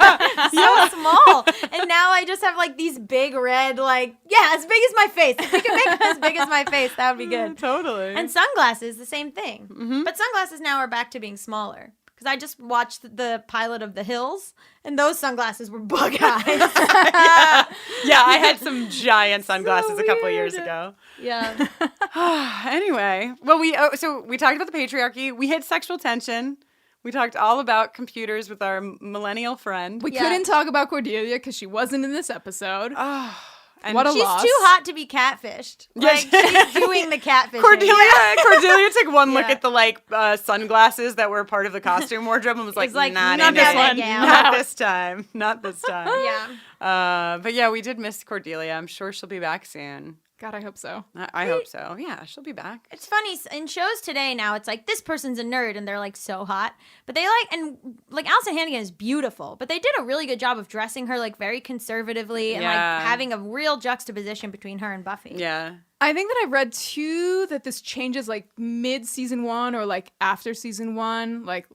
small. And now I just have like these big red, like, as big as my face. If we could make them as big as my face, that would be good. Totally. And sunglasses, the same thing. But sunglasses now are back to being smaller. Because I just watched the pilot of The Hills, and those sunglasses were bug eyes. Yeah, I had some giant sunglasses a couple of years ago. Yeah. Anyway, well, we talked about the patriarchy. We hit sexual tension. We talked all about computers with our millennial friend. We couldn't talk about Cordelia because she wasn't in this episode. And what a she's loss. too hot to be catfished. Like, she's doing the catfishing. Cordelia took one look at the sunglasses that were part of the costume wardrobe and was like, not this one. Not this time. Not this time. Yeah. But yeah, we did miss Cordelia. I'm sure she'll be back soon. God, I hope so. I hope so. Yeah, she'll be back. It's funny, in shows today now, it's like, this person's a nerd, and they're, like, so hot. But they, Allison Hannigan is beautiful, but they did a really good job of dressing her, like, very conservatively and, like, having a real juxtaposition between her and Buffy. Yeah. I think that I read, too, that this changes, like, mid-season 1 or, like, after season 1. Like,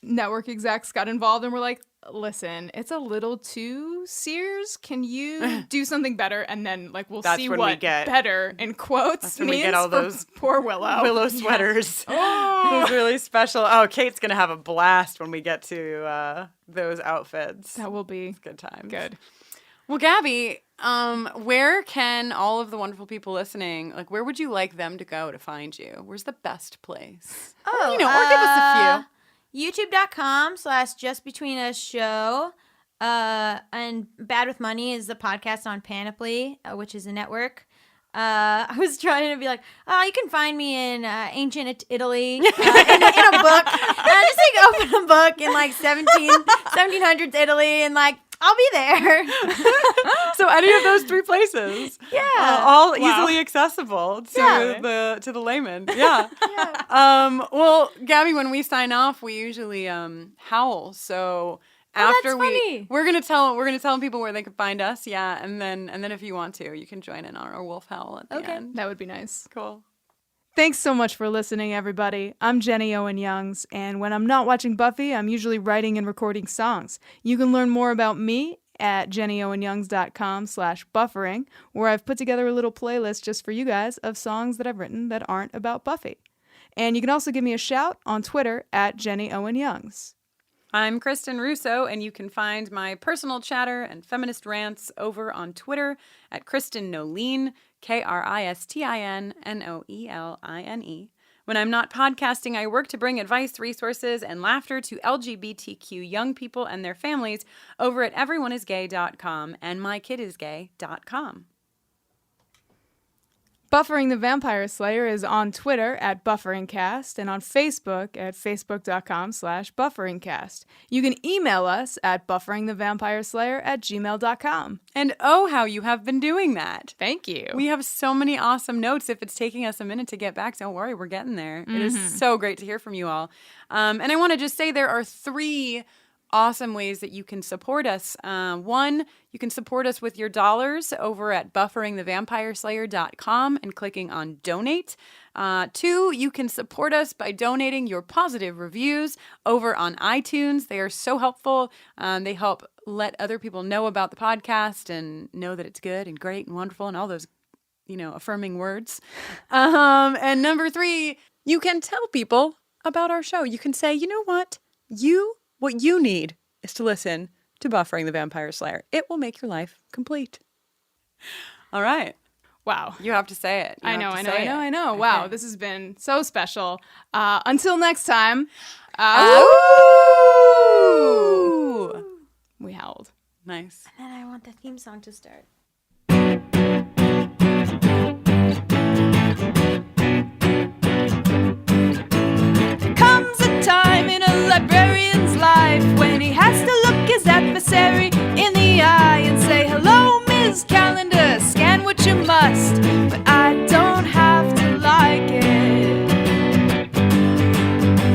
network execs got involved and were like, listen, it's a little too Sears. Can you do something better? And then, like, we'll see what we get better, in quotes, that's when means we get all for those poor Willow. Sweaters. Those really special. Oh, Kate's going to have a blast when we get to those outfits. That will be good times. Good. Well, Gabby, where can all of the wonderful people listening, like, where would you like them to go to find you? Where's the best place? Oh, or give us a few. YouTube.com/JustBetweenUsShow. And Bad with Money is the podcast on Panoply, which is a network. I was trying to be like, you can find me in ancient Italy in a book. Just like open a book in like 1700s Italy and like, I'll be there. So any of those three places, all easily accessible to the layman. Yeah. Well, Gabby, when we sign off, we usually howl. So after we're gonna tell people where they can find us. Yeah, and then if you want to, you can join in on our wolf howl at the end. That would be nice. Cool. Thanks so much for listening, everybody. I'm Jenny Owen Youngs, and when I'm not watching Buffy, I'm usually writing and recording songs. You can learn more about me at jennyowenyoungs.com/buffering, where I've put together a little playlist just for you guys of songs that I've written that aren't about Buffy. And you can also give me a shout on Twitter at Jenny Owen Youngs. I'm Kristen Russo, and you can find my personal chatter and feminist rants over on Twitter at Kristen Noeline, KristinnNoeline. When I'm not podcasting, I work to bring advice, resources, and laughter to LGBTQ young people and their families over at everyoneisgay.com and mykidisgay.com. Buffering the Vampire Slayer is on Twitter at BufferingCast and on Facebook at facebook.com/BufferingCast. You can email us at bufferingthevampireslayer@gmail.com. And oh, how you have been doing that. Thank you. We have so many awesome notes. If it's taking us a minute to get back, don't worry, we're getting there. It is so great to hear from you all. And I want to just say there are 3 awesome ways that you can support us. 1, you can support us with your dollars over at bufferingthevampireslayer.com and clicking on donate. 2, you can support us by donating your positive reviews over on iTunes. They are so helpful. They help let other people know about the podcast and know that it's good and great and wonderful and all those, affirming words. And number 3, you can tell people about our show. You can say, you know what? What you need is to listen to Buffering the Vampire Slayer. It will make your life complete. All right. Wow. You have to say it. I know. Okay. Wow, this has been so special. Until next time. We howled. Nice. And then I want the theme song to start. Comes a time in a librarian's life when he has to look his adversary in the eye and say, hello, Ms. Calendar, scan what you must, but I don't have to like it.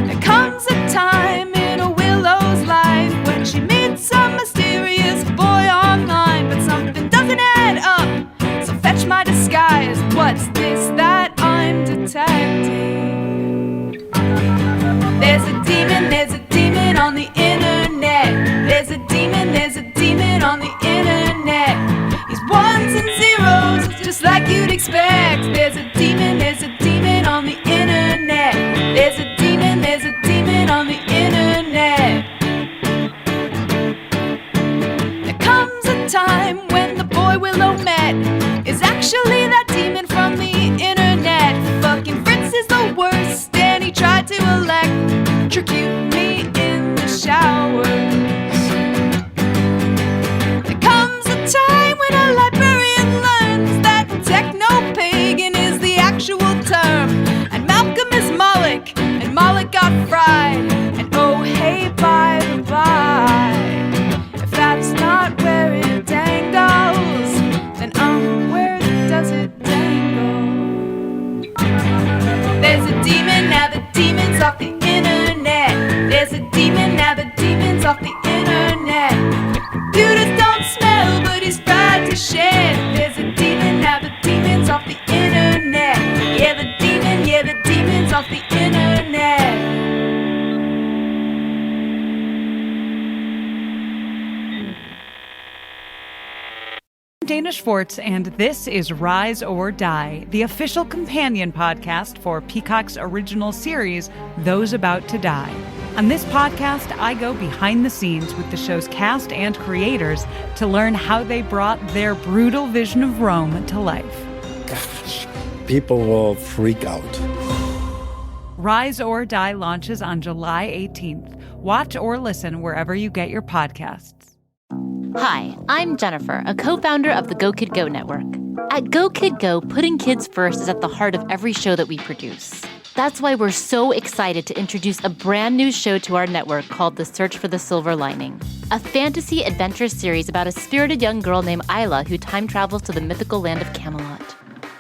There comes a time in a Willow's life when she meets some mysterious boy online, but something doesn't add up, so fetch my disguise. What's this that I'm detecting? There's a demon on the internet. There's a demon on the internet. He's ones and zeros, just like you'd expect. There's a demon on the internet. There's a demon on the internet. There comes a time when the boy Willow met is actually that demon from the internet. Fucking Fritz is the worst, and he tried to electrocute me in the showers. There comes a time when a librarian learns that techno-pagan is the actual term, and Malcolm is Moloch, and Moloch got fried, and oh hey bye. If that's not where it dangles, then where does it dangle? There's a demon, now the demon's off the internet. There's a demon, now the demon's off the internet. Computers don't smell, but he's fried to shed. There's a demon, now the demon's off the internet. Yeah, the demon's off the internet. Dana Schwartz, and this is Rise or Die, the official companion podcast for Peacock's original series, Those About to Die. On this podcast, I go behind the scenes with the show's cast and creators to learn how they brought their brutal vision of Rome to life. Gosh, people will freak out. Rise or Die launches on July 18th. Watch or listen wherever you get your podcasts. Hi, I'm Jennifer, a co-founder of the Go Kid Go network. At Go Kid Go, putting kids first is at the heart of every show that we produce. That's why we're so excited to introduce a brand new show to our network called The Search for the Silver Lining, a fantasy adventure series about a spirited young girl named Isla who time travels to the mythical land of Camelot.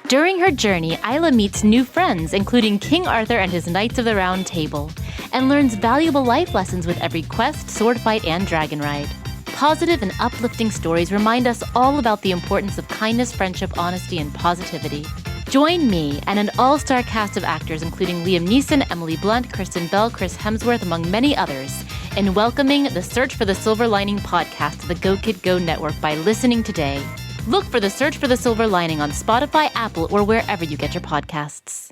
During her journey, Isla meets new friends, including King Arthur and his Knights of the Round Table, and learns valuable life lessons with every quest, sword fight, and dragon ride. Positive and uplifting stories remind us all about the importance of kindness, friendship, honesty, and positivity. Join me and an all-star cast of actors including Liam Neeson, Emily Blunt, Kristen Bell, Chris Hemsworth, among many others, in welcoming the Search for the Silver Lining podcast to the Go Kid Go network by listening today. Look for the Search for the Silver Lining on Spotify, Apple, or wherever you get your podcasts.